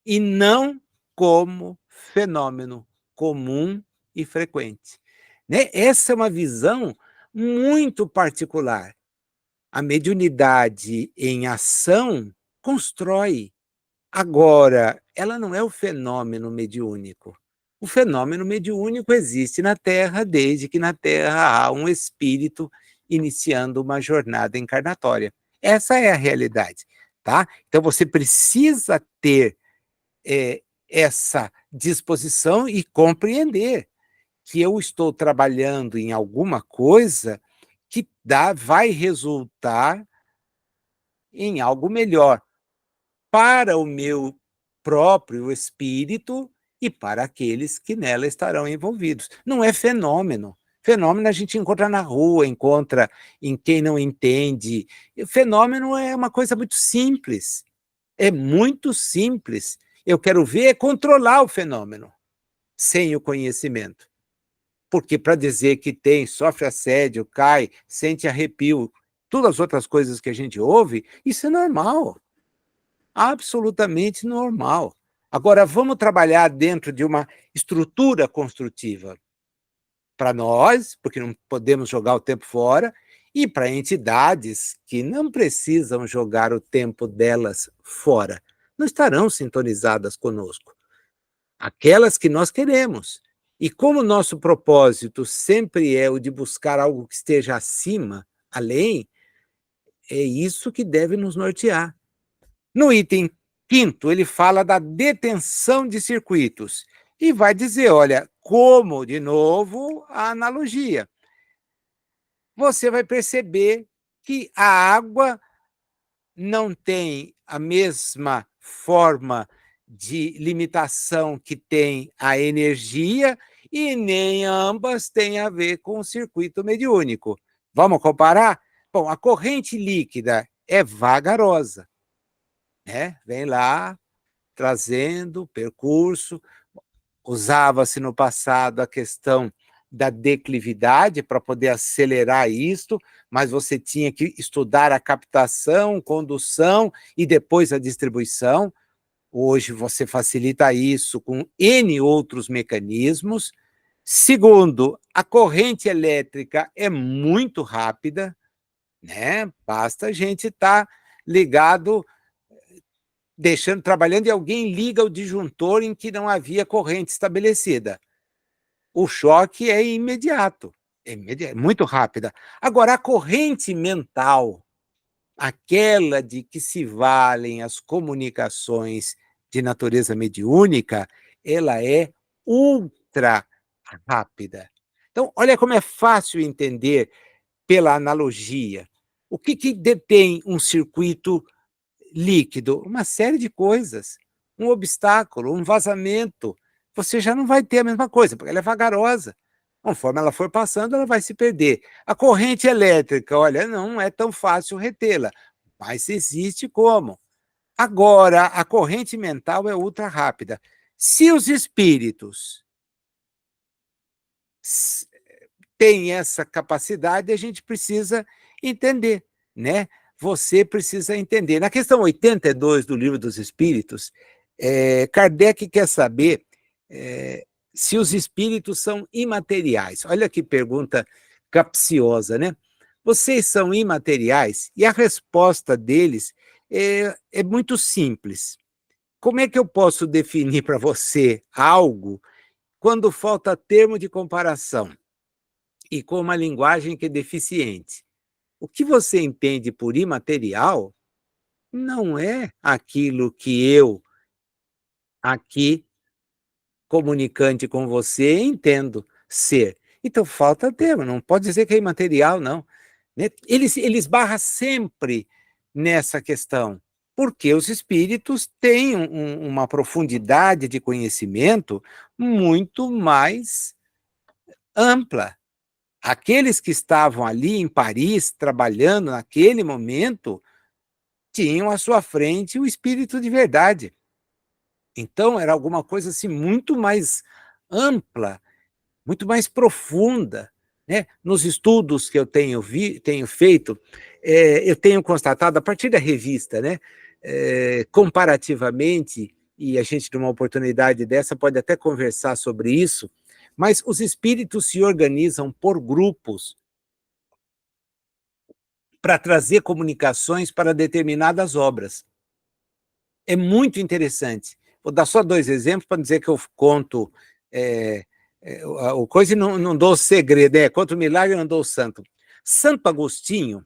e não como fenômeno comum e frequente. Né? Essa é uma visão muito particular. A mediunidade em ação constrói. Agora, ela não é o fenômeno mediúnico. O fenômeno mediúnico existe na Terra desde que na Terra há um espírito iniciando uma jornada encarnatória. Essa é a realidade. tá? Então você precisa ter essa disposição e compreender que eu estou trabalhando em alguma coisa que vai resultar em algo melhor para o meu próprio espírito e para aqueles que nela estarão envolvidos. Não é fenômeno. Fenômeno a gente encontra na rua, encontra em quem não entende. E o fenômeno é uma coisa muito simples. É muito simples. Eu quero ver é controlar o fenômeno sem o conhecimento. Porque para dizer que sofre assédio, cai, sente arrepio, todas as outras coisas que a gente ouve, isso é normal. Absolutamente normal. Agora, vamos trabalhar dentro de uma estrutura construtiva para nós, porque não podemos jogar o tempo fora, e para entidades que não precisam jogar o tempo delas fora. Não estarão sintonizadas conosco. Aquelas que nós queremos. E como nosso propósito sempre é o de buscar algo que esteja acima, além, é isso que deve nos nortear. No item 5º, ele fala da detenção de circuitos e vai dizer, olha, como, de novo, a analogia. Você vai perceber que a água não tem a mesma forma de limitação que tem a energia e nem ambas têm a ver com o circuito mediúnico. Vamos comparar? Bom, a corrente líquida é vagarosa, né? Vem lá, trazendo percurso. Usava-se no passado a questão da declividade para poder acelerar isto, mas você tinha que estudar a captação, condução e depois a distribuição. Hoje você facilita isso com N outros mecanismos. Segundo, a corrente elétrica é muito rápida, né? Basta a gente estar ligado, trabalhando, e alguém liga o disjuntor em que não havia corrente estabelecida. O choque é imediato, muito rápida. Agora, a corrente mental, aquela de que se valem as comunicações de natureza mediúnica, ela é ultra rápida. Então, olha como é fácil entender pela analogia. O que detém um circuito líquido? Uma série de coisas. Um obstáculo, um vazamento. Você já não vai ter a mesma coisa, porque ela é vagarosa. Conforme ela for passando, ela vai se perder. A corrente elétrica, olha, não é tão fácil retê-la, mas existe como. Agora, a corrente mental é ultra rápida. Se os espíritos têm essa capacidade, a gente precisa entender, né? Você precisa entender. Na questão 82 do Livro dos Espíritos, Kardec quer saber se os espíritos são imateriais. Olha que pergunta capciosa, né? Vocês são imateriais? E a resposta deles é muito simples. Como é que eu posso definir para você algo quando falta termo de comparação e com uma linguagem que é deficiente? O que você entende por imaterial não é aquilo que eu, aqui, comunicante com você, entendo ser. Então, falta termo, não pode dizer que é imaterial, não. Né? Ele esbarra sempre nessa questão, porque os espíritos têm uma profundidade de conhecimento muito mais ampla. Aqueles que estavam ali em Paris, trabalhando naquele momento, tinham à sua frente o espírito de verdade. Então, era alguma coisa assim muito mais ampla, muito mais profunda, né? Nos estudos que eu tenho feito, eu tenho constatado, a partir da revista, né, comparativamente, e a gente, numa oportunidade dessa, pode até conversar sobre isso, mas os espíritos se organizam por grupos para trazer comunicações para determinadas obras. É muito interessante. Vou dar só 2 exemplos para dizer que eu conto o coisa e não dou segredo, conto o milagre e não dou o santo. Santo Agostinho,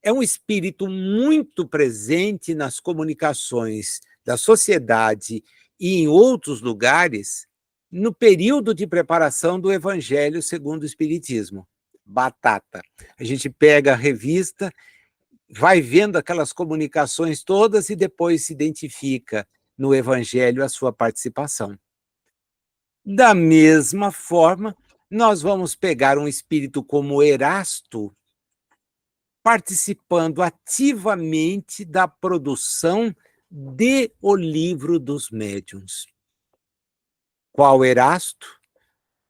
É um espírito muito presente nas comunicações da sociedade e em outros lugares, no período de preparação do Evangelho segundo o Espiritismo. Batata. A gente pega a revista, vai vendo aquelas comunicações todas e depois se identifica no Evangelho a sua participação. Da mesma forma, nós vamos pegar um espírito como Erasto, participando ativamente da produção de O Livro dos Médiuns. Qual Erasto?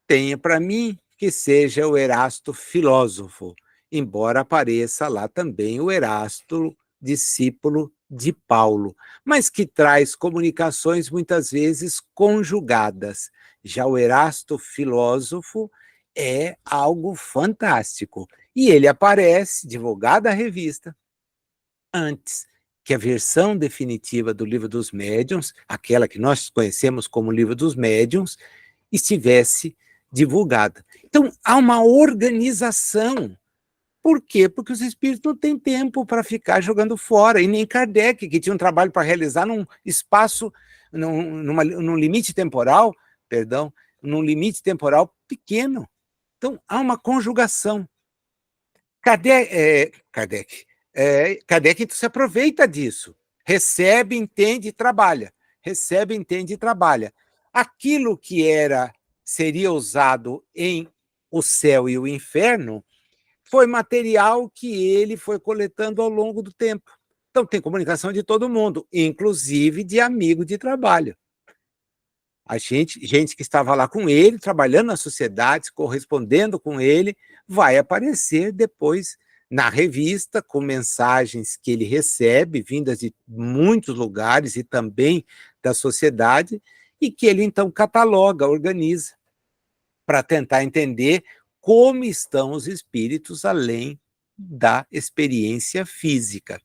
Tenha para mim que seja o Erasto filósofo, embora apareça lá também o Erasto discípulo de Paulo, mas que traz comunicações muitas vezes conjugadas. Já o Erasto filósofo é algo fantástico. E ele aparece, divulgada a revista, antes que a versão definitiva do Livro dos Médiuns, aquela que nós conhecemos como Livro dos Médiuns, estivesse divulgada. Então, há uma organização. Por quê? Porque os espíritos não têm tempo para ficar jogando fora, e nem Kardec, que tinha um trabalho para realizar num espaço, num limite temporal, perdão, num limite temporal pequeno. Então, há uma conjugação. Kardec então, se aproveita disso. Recebe, entende e trabalha. Recebe, entende e trabalha. Aquilo que seria usado em O Céu e o Inferno foi material que ele foi coletando ao longo do tempo. Então, tem comunicação de todo mundo, inclusive de amigo de trabalho. A gente que estava lá com ele, trabalhando na sociedade, correspondendo com ele, vai aparecer depois na revista, com mensagens que ele recebe, vindas de muitos lugares e também da sociedade, e que ele então cataloga, organiza, para tentar entender como estão os espíritos além da experiência física.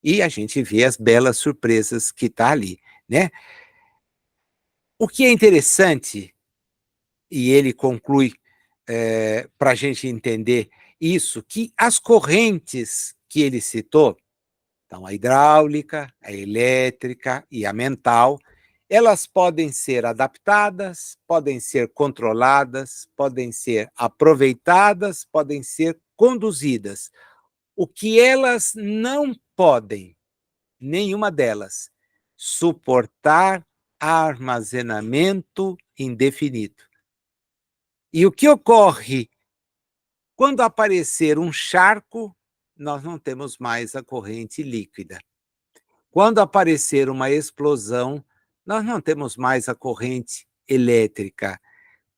E a gente vê as belas surpresas que está ali, né? O que é interessante, e ele conclui para a gente entender isso, que as correntes que ele citou, então a hidráulica, a elétrica e a mental, elas podem ser adaptadas, podem ser controladas, podem ser aproveitadas, podem ser conduzidas. O que elas não podem, nenhuma delas, suportar armazenamento indefinido. E o que ocorre quando aparecer um charco, nós não temos mais a corrente líquida. Quando aparecer uma explosão, nós não temos mais a corrente elétrica.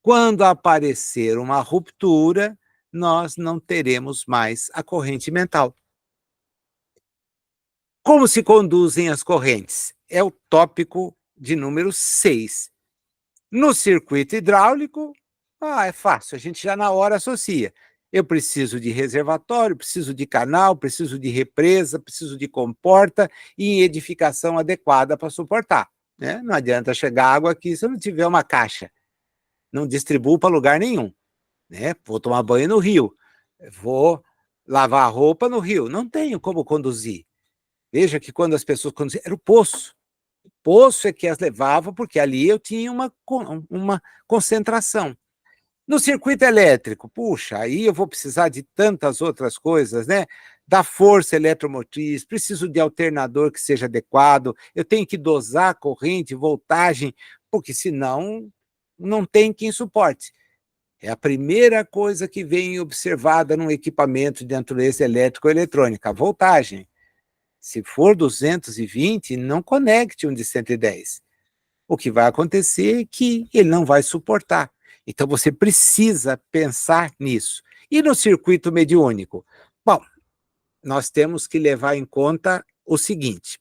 Quando aparecer uma ruptura, nós não teremos mais a corrente mental. Como se conduzem as correntes? É o tópico de número 6. No circuito hidráulico, é fácil, a gente já na hora associa. Eu preciso de reservatório, preciso de canal, preciso de represa, preciso de comporta e edificação adequada para suportar. Né? Não adianta chegar água aqui se eu não tiver uma caixa. Não distribuo para lugar nenhum. Né? Vou tomar banho no rio, vou lavar a roupa no rio. Não tenho como conduzir. Veja que quando as pessoas conduziam, era o poço. O poço é que as levava, porque ali eu tinha uma concentração. No circuito elétrico, puxa, aí eu vou precisar de tantas outras coisas, né? Da força eletromotriz, preciso de alternador que seja adequado, eu tenho que dosar a corrente, voltagem, porque senão não tem quem suporte. É a primeira coisa que vem observada num equipamento de natureza elétrica ou eletrônica, a voltagem. Se for 220, não conecte um de 110. O que vai acontecer é que ele não vai suportar. Então, você precisa pensar nisso. E no circuito mediúnico? Bom, nós temos que levar em conta o seguinte: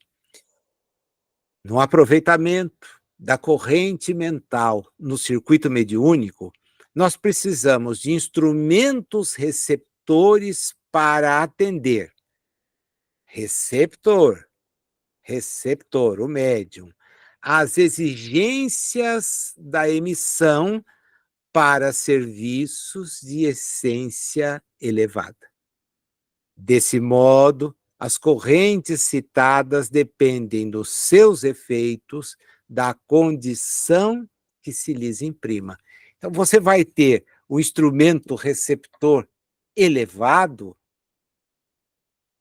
no aproveitamento da corrente mental no circuito mediúnico, nós precisamos de instrumentos receptores para atender. Receptor, o médium, as exigências da emissão para serviços de essência elevada. Desse modo, as correntes citadas dependem dos seus efeitos, da condição que se lhes imprima. Então, você vai ter o instrumento receptor elevado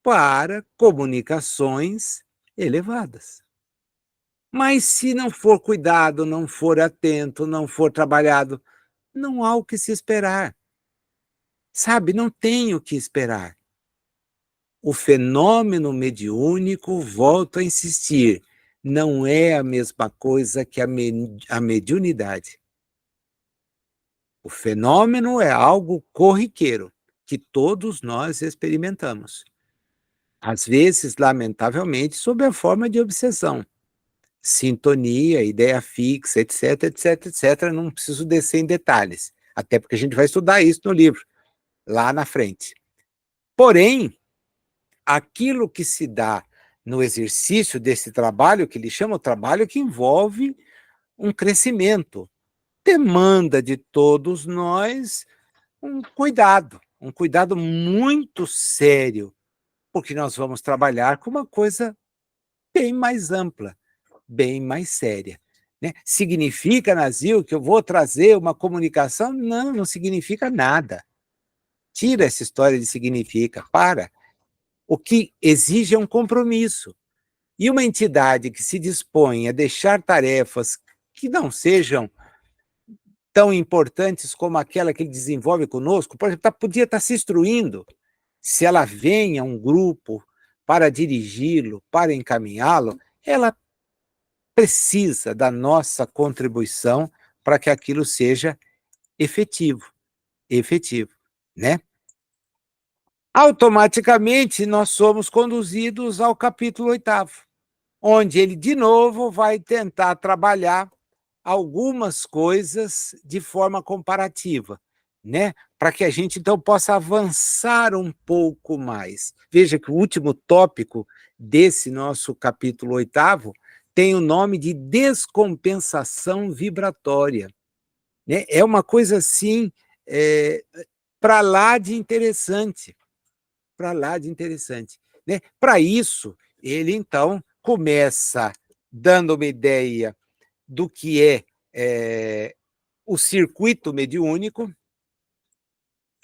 para comunicações elevadas. Mas se não for cuidado, não for atento, não for trabalhado, não há o que se esperar. Sabe, não tem o que esperar. O fenômeno mediúnico, volto a insistir, não é a mesma coisa que a mediunidade. O fenômeno é algo corriqueiro, que todos nós experimentamos. Às vezes, lamentavelmente, sob a forma de obsessão. Sintonia, ideia fixa, etc, etc, etc. Não preciso descer em detalhes, até porque a gente vai estudar isso no livro, lá na frente. Porém, aquilo que se dá no exercício desse trabalho, que ele chama o trabalho que envolve um crescimento, demanda de todos nós um cuidado muito sério, porque nós vamos trabalhar com uma coisa bem mais ampla, bem mais séria. Né? Significa, Nazil, que eu vou trazer uma comunicação? Não, não significa nada. Tira essa história de significa, para. O que exige é um compromisso. E uma entidade que se dispõe a deixar tarefas que não sejam tão importantes como aquela que ele desenvolve conosco, por exemplo, podia estar se instruindo, se ela vem a um grupo para dirigi-lo, para encaminhá-lo, ela precisa da nossa contribuição para que aquilo seja efetivo, né? Automaticamente, nós somos conduzidos ao capítulo 8º, onde ele, de novo, vai tentar trabalhar algumas coisas de forma comparativa, né? Para que a gente, então, possa avançar um pouco mais. Veja que o último tópico desse nosso capítulo 8º tem o nome de descompensação vibratória. Né? É uma coisa, assim, para lá de interessante. Para lá de interessante. Né? Para isso, ele, então, começa dando uma ideia do que é o circuito mediúnico,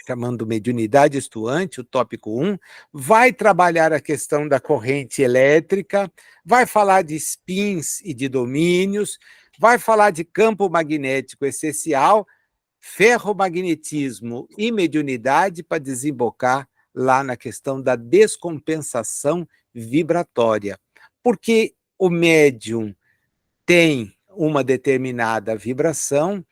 chamando mediunidade estuante, o tópico 1, vai trabalhar a questão da corrente elétrica, vai falar de spins e de domínios, vai falar de campo magnético essencial, ferromagnetismo e mediunidade, para desembocar lá na questão da descompensação vibratória. Porque o médium tem uma determinada vibração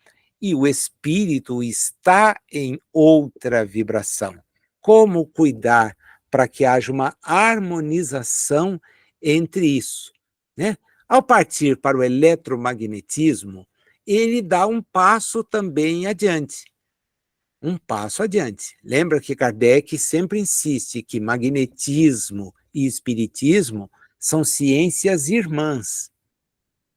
e o espírito está em outra vibração. Como cuidar para que haja uma harmonização entre isso? Né? Ao partir para o eletromagnetismo, ele dá um passo também adiante. Um passo adiante. Lembra que Kardec sempre insiste que magnetismo e espiritismo são ciências irmãs.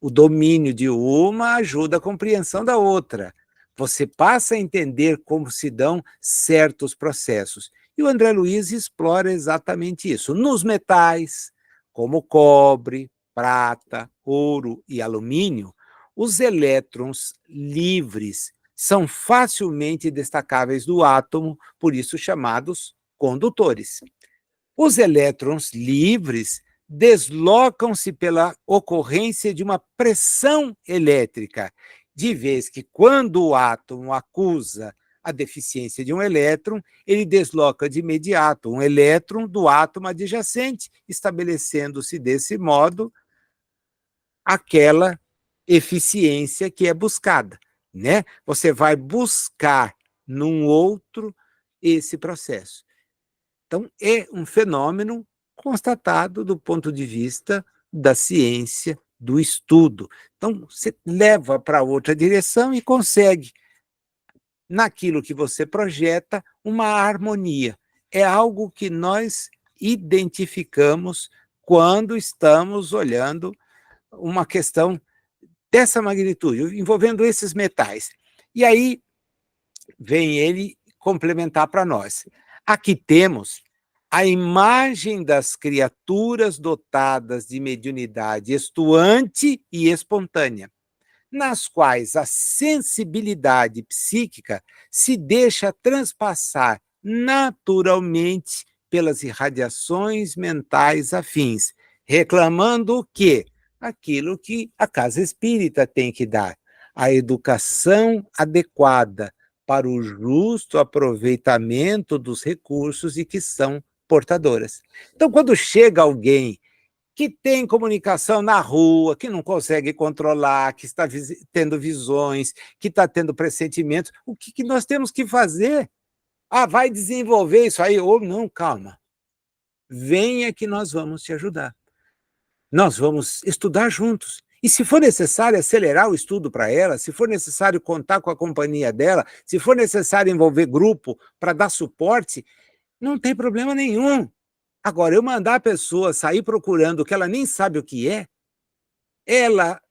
O domínio de uma ajuda a compreensão da outra. Você passa a entender como se dão certos processos. E o André Luiz explora exatamente isso. Nos metais, como cobre, prata, ouro e alumínio, os elétrons livres são facilmente destacáveis do átomo, por isso chamados condutores. Os elétrons livres deslocam-se pela ocorrência de uma pressão elétrica, de vez que, quando o átomo acusa a deficiência de um elétron, ele desloca de imediato um elétron do átomo adjacente, estabelecendo-se desse modo aquela eficiência que é buscada, né? Você vai buscar num outro esse processo. Então, é um fenômeno constatado do ponto de vista da ciência, do estudo. Então, você leva para outra direção e consegue, naquilo que você projeta, uma harmonia. É algo que nós identificamos quando estamos olhando uma questão dessa magnitude, envolvendo esses metais. E aí vem ele complementar para nós. Aqui temos a imagem das criaturas dotadas de mediunidade estuante e espontânea, nas quais a sensibilidade psíquica se deixa transpassar naturalmente pelas irradiações mentais afins, reclamando o quê? Aquilo que a casa espírita tem que dar, a educação adequada para o justo aproveitamento dos recursos e que são portadoras. Então, quando chega alguém que tem comunicação na rua, que não consegue controlar, que está tendo visões, que está tendo pressentimentos, o que nós temos que fazer? Ah, vai desenvolver isso aí? Ou não, calma. Venha que nós vamos te ajudar. Nós vamos estudar juntos. E se for necessário acelerar o estudo para ela, se for necessário contar com a companhia dela, se for necessário envolver grupo para dar suporte, não tem problema nenhum. Agora, eu mandar a pessoa sair procurando o que ela nem sabe o que é, ela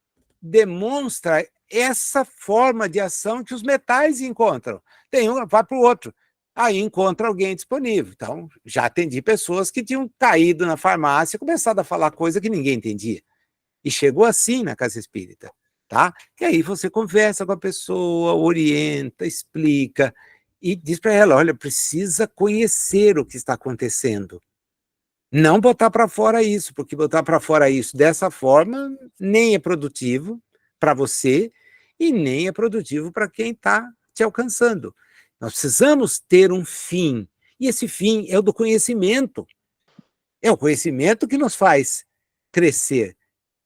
demonstra essa forma de ação que os metais encontram. Tem um, vai para o outro. Aí encontra alguém disponível. Então, já atendi pessoas que tinham caído na farmácia, começado a falar coisa que ninguém entendia. E chegou assim na casa espírita, tá? E aí você conversa com a pessoa, orienta, explica, e diz para ela, olha, precisa conhecer o que está acontecendo. Não botar para fora isso, porque botar para fora isso dessa forma nem é produtivo para você e nem é produtivo para quem está te alcançando. Nós precisamos ter um fim, e esse fim é o do conhecimento. É o conhecimento que nos faz crescer.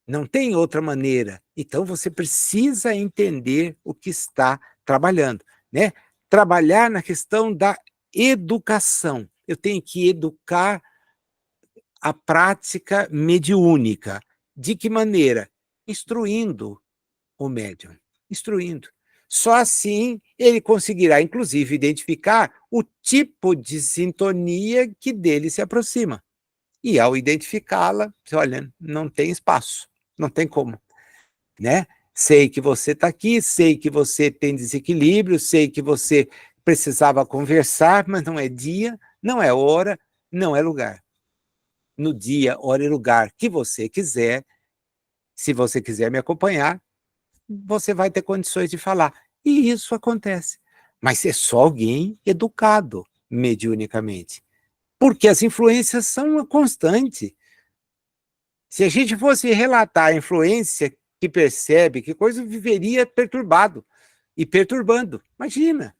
Não tem outra maneira. Então você precisa entender o que está trabalhando, né? Trabalhar na questão da educação. Eu tenho que educar a prática mediúnica. De que maneira? Instruindo o médium, instruindo. Só assim ele conseguirá, inclusive, identificar o tipo de sintonia que dele se aproxima. E ao identificá-la, olha, não tem espaço, não tem como, né? Sei que você está aqui, sei que você tem desequilíbrio, sei que você precisava conversar, mas não é dia, não é hora, não é lugar. No dia, hora e lugar que você quiser, se você quiser me acompanhar, você vai ter condições de falar. E isso acontece. Mas é só alguém educado mediunicamente. Porque as influências são uma constante. Se a gente fosse relatar a influência que percebe, que coisa viveria perturbado e perturbando. Imagina,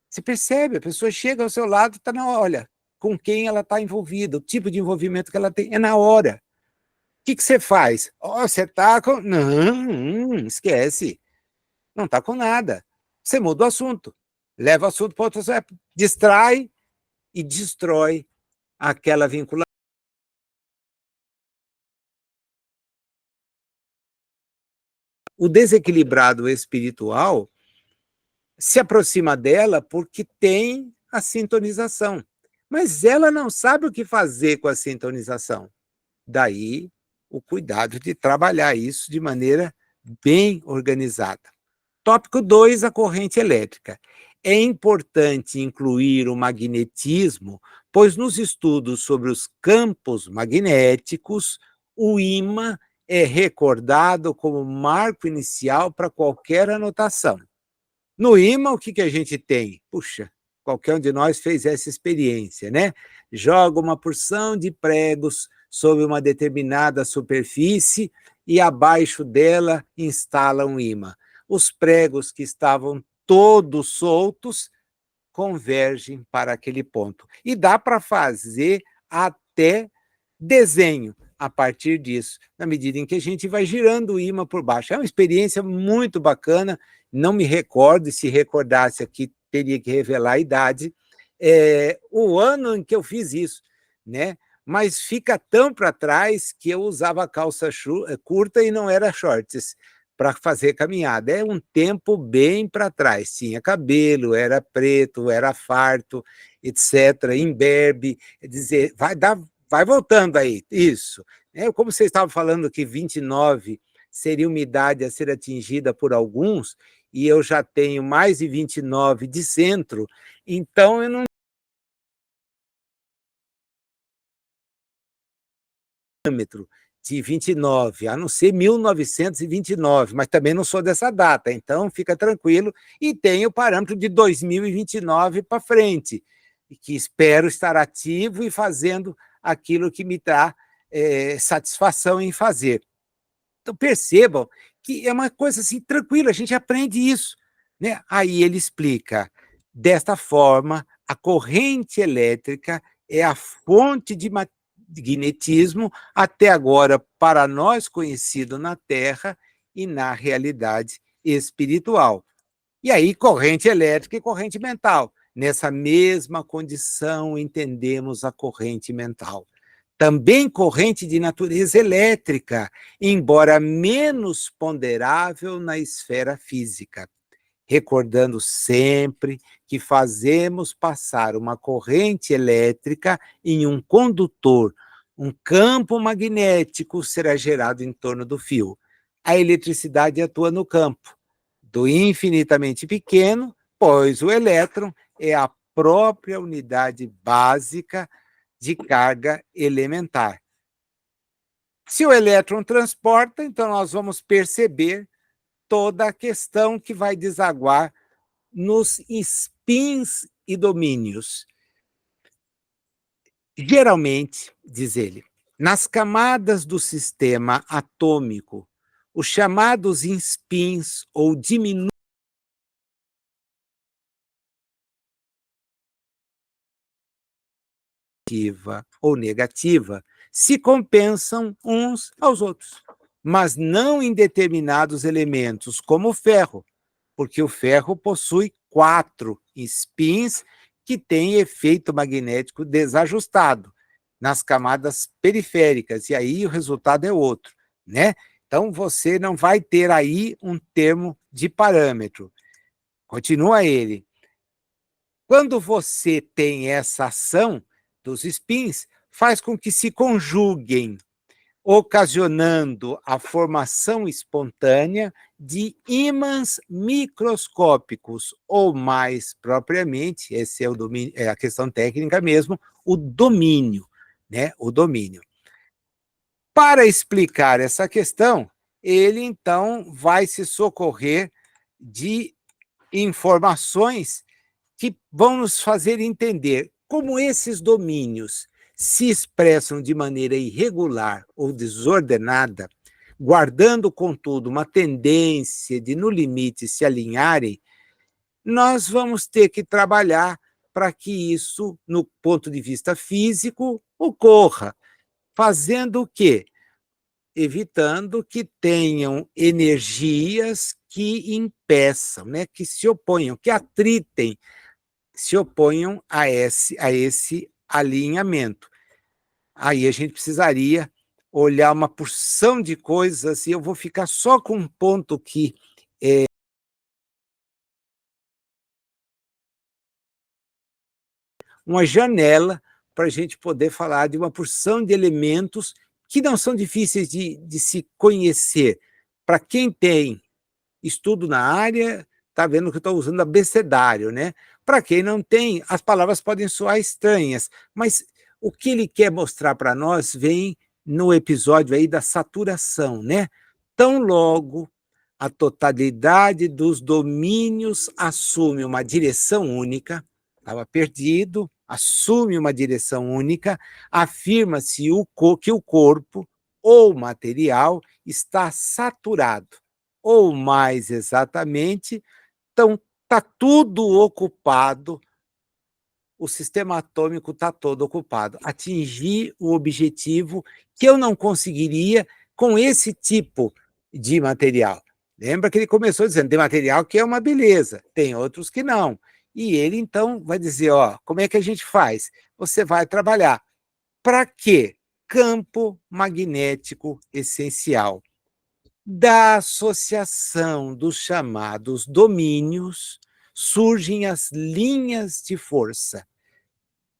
você percebe, a pessoa chega ao seu lado, está na hora, olha, com quem ela está envolvida, o tipo de envolvimento que ela tem, é na hora. O que você faz? Oh, você está com... Não, esquece. Não está com nada. Você muda o assunto. Leva o assunto para outro, distrai e destrói aquela vinculação. O desequilibrado espiritual se aproxima dela porque tem a sintonização. Mas ela não sabe o que fazer com a sintonização. Daí o cuidado de trabalhar isso de maneira bem organizada. Tópico 2, a corrente elétrica. É importante incluir o magnetismo, pois nos estudos sobre os campos magnéticos, o ímã é recordado como marco inicial para qualquer anotação. No ímã, o que a gente tem? Puxa, qualquer um de nós fez essa experiência, né? Joga uma porção de pregos sobre uma determinada superfície e abaixo dela instala um ímã. Os pregos que estavam todos soltos convergem para aquele ponto. E dá para fazer até desenho a partir disso, na medida em que a gente vai girando o ímã por baixo. É uma experiência muito bacana, não me recordo, se recordasse aqui, teria que revelar a idade, o ano em que eu fiz isso, né? Mas fica tão para trás que eu usava calça curta e não era shorts para fazer caminhada. É um tempo bem para trás. Tinha cabelo, era preto, era farto, etc., imberbe. Quer dizer, vai voltando aí, isso. Como você estava falando que 29 seria uma idade a ser atingida por alguns, e eu já tenho mais de 29 de centro, então eu não parâmetro de 29, a não ser 1929, mas também não sou dessa data, então fica tranquilo, e tem o parâmetro de 2029 para frente, que espero estar ativo e fazendo aquilo que me dá satisfação em fazer. Então, percebam que é uma coisa assim, tranquila, a gente aprende isso. Né? Aí ele explica, desta forma, a corrente elétrica é a fonte de magnetismo, até agora, para nós conhecido na Terra e na realidade espiritual. E aí, corrente elétrica e corrente mental. Nessa mesma condição, entendemos a corrente mental. Também corrente de natureza elétrica, embora menos ponderável na esfera física. Recordando sempre que fazemos passar uma corrente elétrica em um condutor, um campo magnético será gerado em torno do fio. A eletricidade atua no campo, do infinitamente pequeno, pois o elétron é a própria unidade básica de carga elementar. Se o elétron transporta, então nós vamos perceber toda a questão que vai desaguar nos spins e domínios. Geralmente, diz ele, nas camadas do sistema atômico, os chamados spins ou diminutos ou negativa se compensam uns aos outros, mas não em determinados elementos, como o ferro, porque o ferro possui 4 spins que têm efeito magnético desajustado nas camadas periféricas, e aí o resultado é outro, né? Então, você não vai ter aí um termo de parâmetro. Continua ele. Quando você tem essa ação dos spins, faz com que se conjuguem, ocasionando a formação espontânea de ímãs microscópicos, ou mais propriamente, esse é o domínio, é a questão técnica mesmo, o domínio, né? O domínio. Para explicar essa questão, ele então vai se socorrer de informações que vão nos fazer entender como esses domínios se expressam de maneira irregular ou desordenada, guardando, contudo, uma tendência de, no limite, se alinharem, nós vamos ter que trabalhar para que isso, no ponto de vista físico, ocorra. Fazendo o quê? Evitando que tenham energias que impeçam, né, que se oponham, que atritem, se oponham a esse alinhamento. Aí a gente precisaria olhar uma porção de coisas, e eu vou ficar só com um ponto que uma janela para a gente poder falar de uma porção de elementos que não são difíceis de se conhecer. Para quem tem estudo na área, está vendo que eu estou usando abecedário, né? Para quem não tem, as palavras podem soar estranhas, mas o que ele quer mostrar para nós vem no episódio aí da saturação, né? Tão logo a totalidade dos domínios assume uma direção única, estava perdido, assume uma direção única, afirma-se que o corpo ou material está saturado, ou mais exatamente, então está tudo ocupado, o sistema atômico está todo ocupado. Atingir o objetivo que eu não conseguiria com esse tipo de material. Lembra que ele começou dizendo, tem material que é uma beleza, tem outros que não. E ele, então, vai dizer, ó, como é que a gente faz? Você vai trabalhar. Para quê? Campo magnético essencial. Da associação dos chamados domínios, surgem as linhas de força,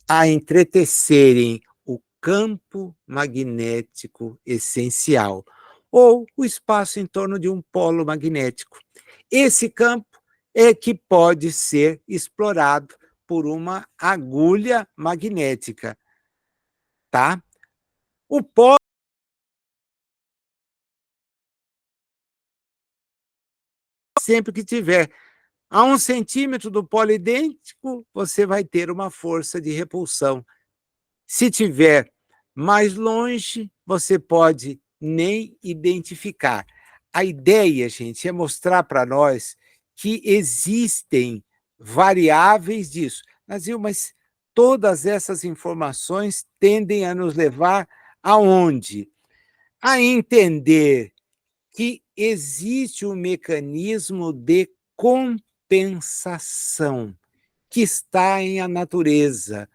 a entretecerem o campo magnético essencial, ou o espaço em torno de um polo magnético. Esse campo é que pode ser explorado por uma agulha magnética, tá? O polo sempre que tiver a 1 centímetro do polo idêntico, você vai ter uma força de repulsão. Se tiver mais longe, você pode nem identificar. A ideia, gente, é mostrar para nós que existem variáveis disso. Mas todas essas informações tendem a nos levar aonde? A entender que existe um mecanismo de compensação que está em a natureza,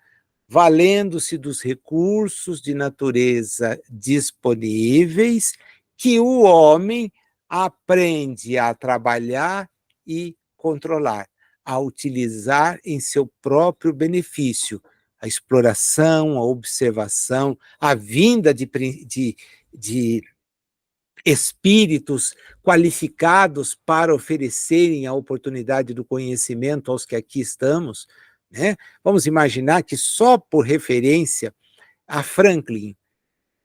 valendo-se dos recursos de natureza disponíveis, que o homem aprende a trabalhar e controlar, a utilizar em seu próprio benefício. A exploração, a observação, a vinda de espíritos qualificados para oferecerem a oportunidade do conhecimento aos que aqui estamos, né? Vamos imaginar que só por referência a Franklin,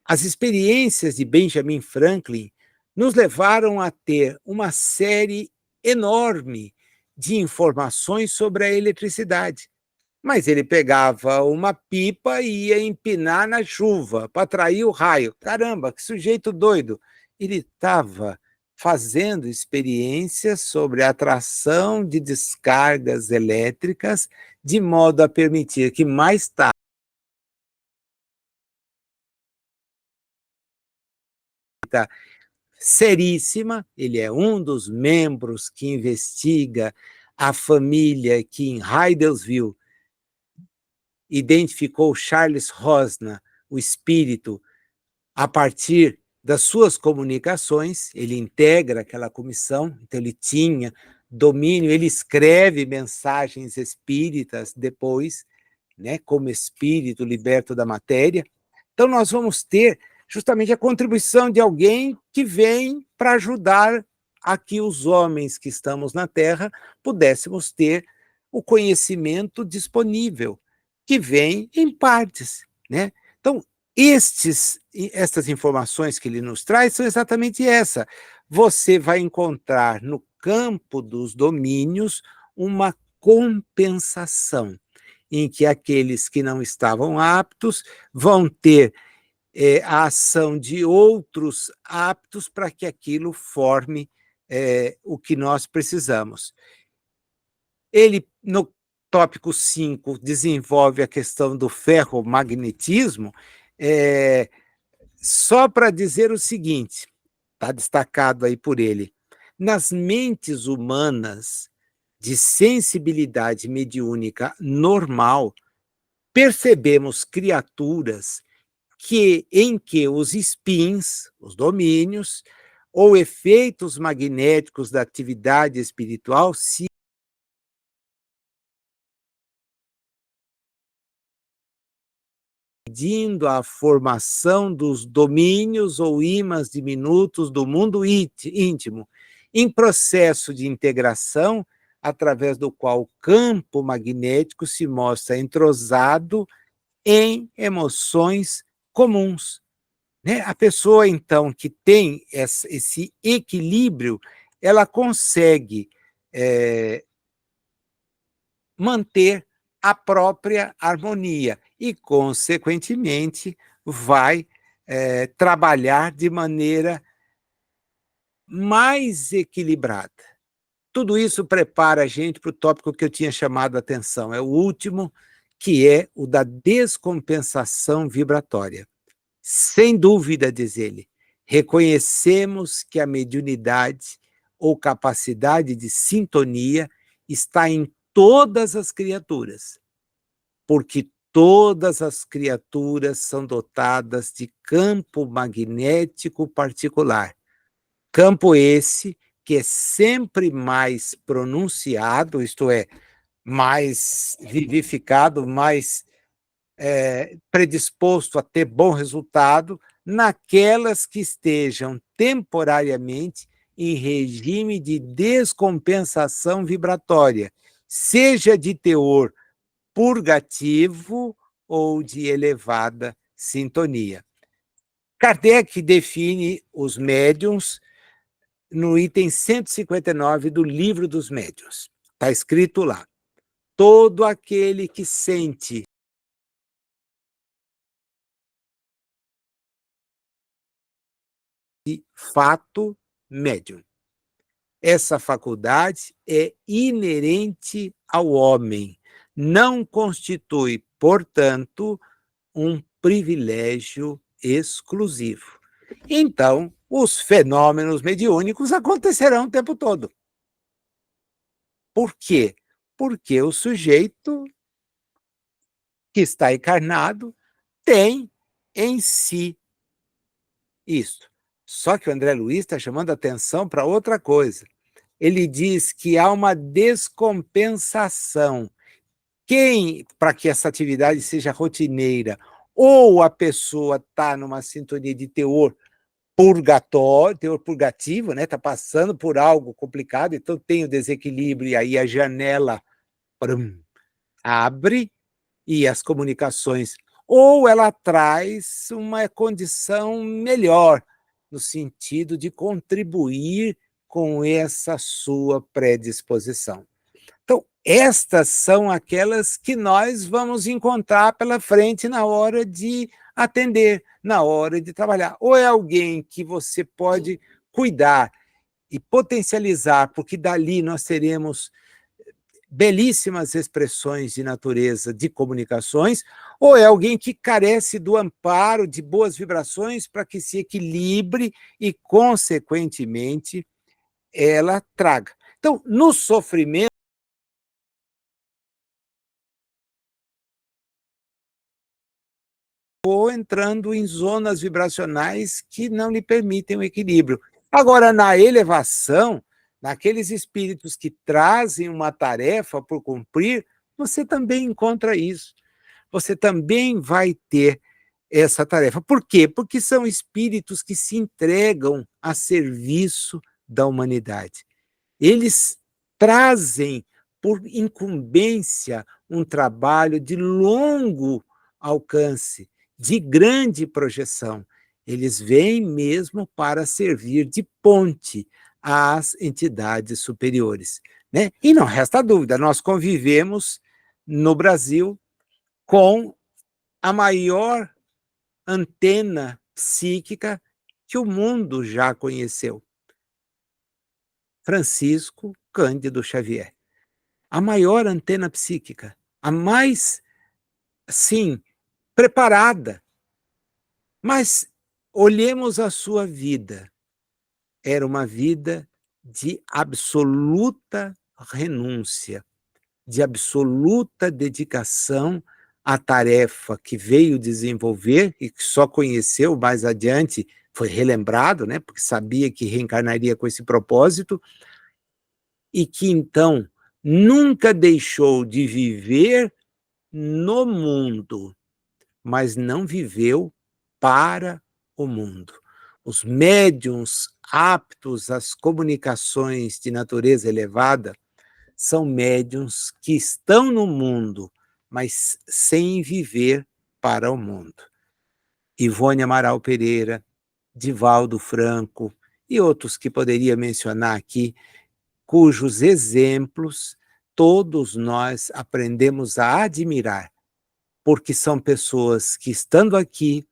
as experiências de Benjamin Franklin nos levaram a ter uma série enorme de informações sobre a eletricidade. Mas ele pegava uma pipa e ia empinar na chuva para atrair o raio. Caramba, que sujeito doido! Ele estava fazendo experiências sobre a atração de descargas elétricas, de modo a permitir que mais tarde seríssima, ele é um dos membros que investiga a família que em Hydelsville identificou Charles Rosner, o espírito, a partir das suas comunicações. Ele integra aquela comissão, então ele tinha domínio, ele escreve mensagens espíritas depois, né, como espírito liberto da matéria. Então nós vamos ter justamente a contribuição de alguém que vem para ajudar a que os homens que estamos na Terra pudéssemos ter o conhecimento disponível, que vem em partes, né? Então, estas informações que ele nos traz são exatamente essa. Você vai encontrar no campo dos domínios uma compensação, em que aqueles que não estavam aptos vão ter a ação de outros aptos para que aquilo forme o que nós precisamos. Ele, no tópico 5, desenvolve a questão do ferromagnetismo, só para dizer o seguinte, está destacado aí por ele: nas mentes humanas de sensibilidade mediúnica normal, percebemos criaturas em que os spins, os domínios, ou efeitos magnéticos da atividade espiritual se impedindo a formação dos domínios ou ímãs diminutos do mundo íntimo, em processo de integração, através do qual o campo magnético se mostra entrosado em emoções comuns, né? A pessoa, então, que tem esse equilíbrio, ela consegue manter a própria harmonia e, consequentemente, vai trabalhar de maneira mais equilibrada. Tudo isso prepara a gente para o tópico que eu tinha chamado a atenção, é o último, que é o da descompensação vibratória. Sem dúvida, diz ele, reconhecemos que a mediunidade ou capacidade de sintonia está em todas as criaturas, porque todas as criaturas são dotadas de campo magnético particular. Campo esse que é sempre mais pronunciado, isto é, mais vivificado, mais predisposto a ter bom resultado naquelas que estejam temporariamente em regime de descompensação vibratória, seja de teor purgativo ou de elevada sintonia. Kardec define os médiuns no item 159 do Livro dos Médiuns. Está escrito lá: todo aquele que sente fato médium. Essa faculdade é inerente ao homem, não constitui, portanto, um privilégio exclusivo. Então, os fenômenos mediúnicos acontecerão o tempo todo. Por quê? Porque o sujeito que está encarnado tem em si isso. Só que o André Luiz está chamando a atenção para outra coisa. Ele diz que há uma descompensação. Para que essa atividade seja rotineira, ou a pessoa está numa sintonia de teor purgatório, teor purgativo, né? Está passando por algo complicado, então tem o desequilíbrio, e aí a janela abre e as comunicações, ou ela traz uma condição melhor, no sentido de contribuir com essa sua predisposição. Então, estas são aquelas que nós vamos encontrar pela frente na hora de atender, na hora de trabalhar. Ou é alguém que você pode cuidar e potencializar, porque dali nós teremos belíssimas expressões de natureza de comunicações, ou é alguém que carece do amparo de boas vibrações para que se equilibre e, consequentemente, ela traga. Então, no sofrimento, ou entrando em zonas vibracionais que não lhe permitem o equilíbrio. Agora, na elevação, naqueles espíritos que trazem uma tarefa por cumprir, você também encontra isso. Você também vai ter essa tarefa. Por quê? Porque são espíritos que se entregam a serviço da humanidade. Eles trazem, por incumbência, um trabalho de longo alcance, de grande projeção. Eles vêm mesmo para servir de ponte às entidades superiores, né? E não resta dúvida, nós convivemos no Brasil com a maior antena psíquica que o mundo já conheceu, Francisco Cândido Xavier. A maior antena psíquica, a mais, sim, preparada. Mas olhemos a sua vida. Era uma vida de absoluta renúncia, de absoluta dedicação à tarefa que veio desenvolver e que só conheceu mais adiante, foi relembrado, né, porque sabia que reencarnaria com esse propósito, e que então nunca deixou de viver no mundo, mas não viveu para o mundo. Os médiuns aptos às comunicações de natureza elevada são médiuns que estão no mundo, mas sem viver para o mundo. Ivone Amaral Pereira, Divaldo Franco e outros que poderia mencionar aqui, cujos exemplos todos nós aprendemos a admirar, porque são pessoas que, estando aqui,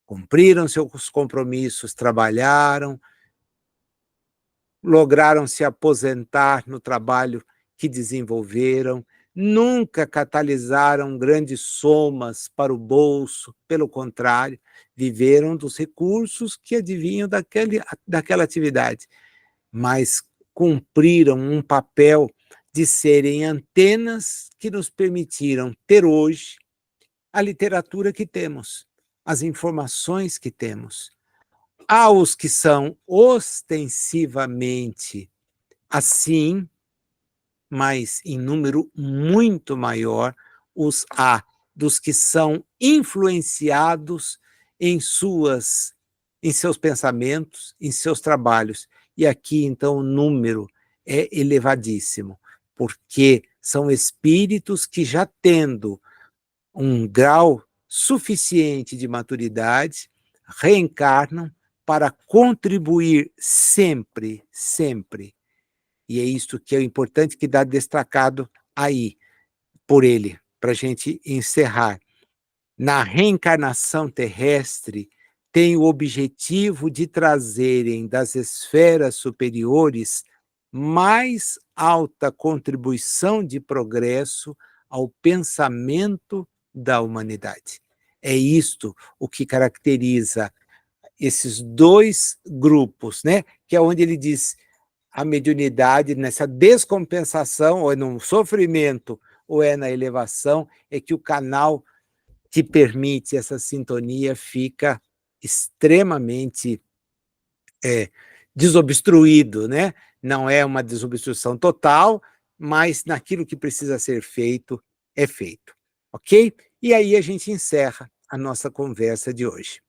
cumpriram seus compromissos, trabalharam, lograram se aposentar no trabalho que desenvolveram, nunca catalisaram grandes somas para o bolso, pelo contrário, viveram dos recursos que advinham daquela atividade, mas cumpriram um papel de serem antenas que nos permitiram ter hoje a literatura que temos, as informações que temos. Há os que são ostensivamente assim, mas em número muito maior os há dos que são influenciados em seus pensamentos, em seus trabalhos. E aqui, então, o número é elevadíssimo, porque são espíritos que, já tendo um grau suficiente de maturidade, reencarnam para contribuir sempre, sempre. E é isso que é importante, que dá destacado aí por ele, para a gente encerrar. Na reencarnação terrestre, tem o objetivo de trazerem das esferas superiores mais alta contribuição de progresso ao pensamento da humanidade. É isto o que caracteriza esses dois grupos, né? Que é onde ele diz a mediunidade, nessa descompensação, ou é no sofrimento, ou é na elevação, é que o canal que permite essa sintonia fica extremamente desobstruído, né? Não é uma desobstrução total, mas naquilo que precisa ser feito, é feito. Ok? E aí a gente encerra a nossa conversa de hoje.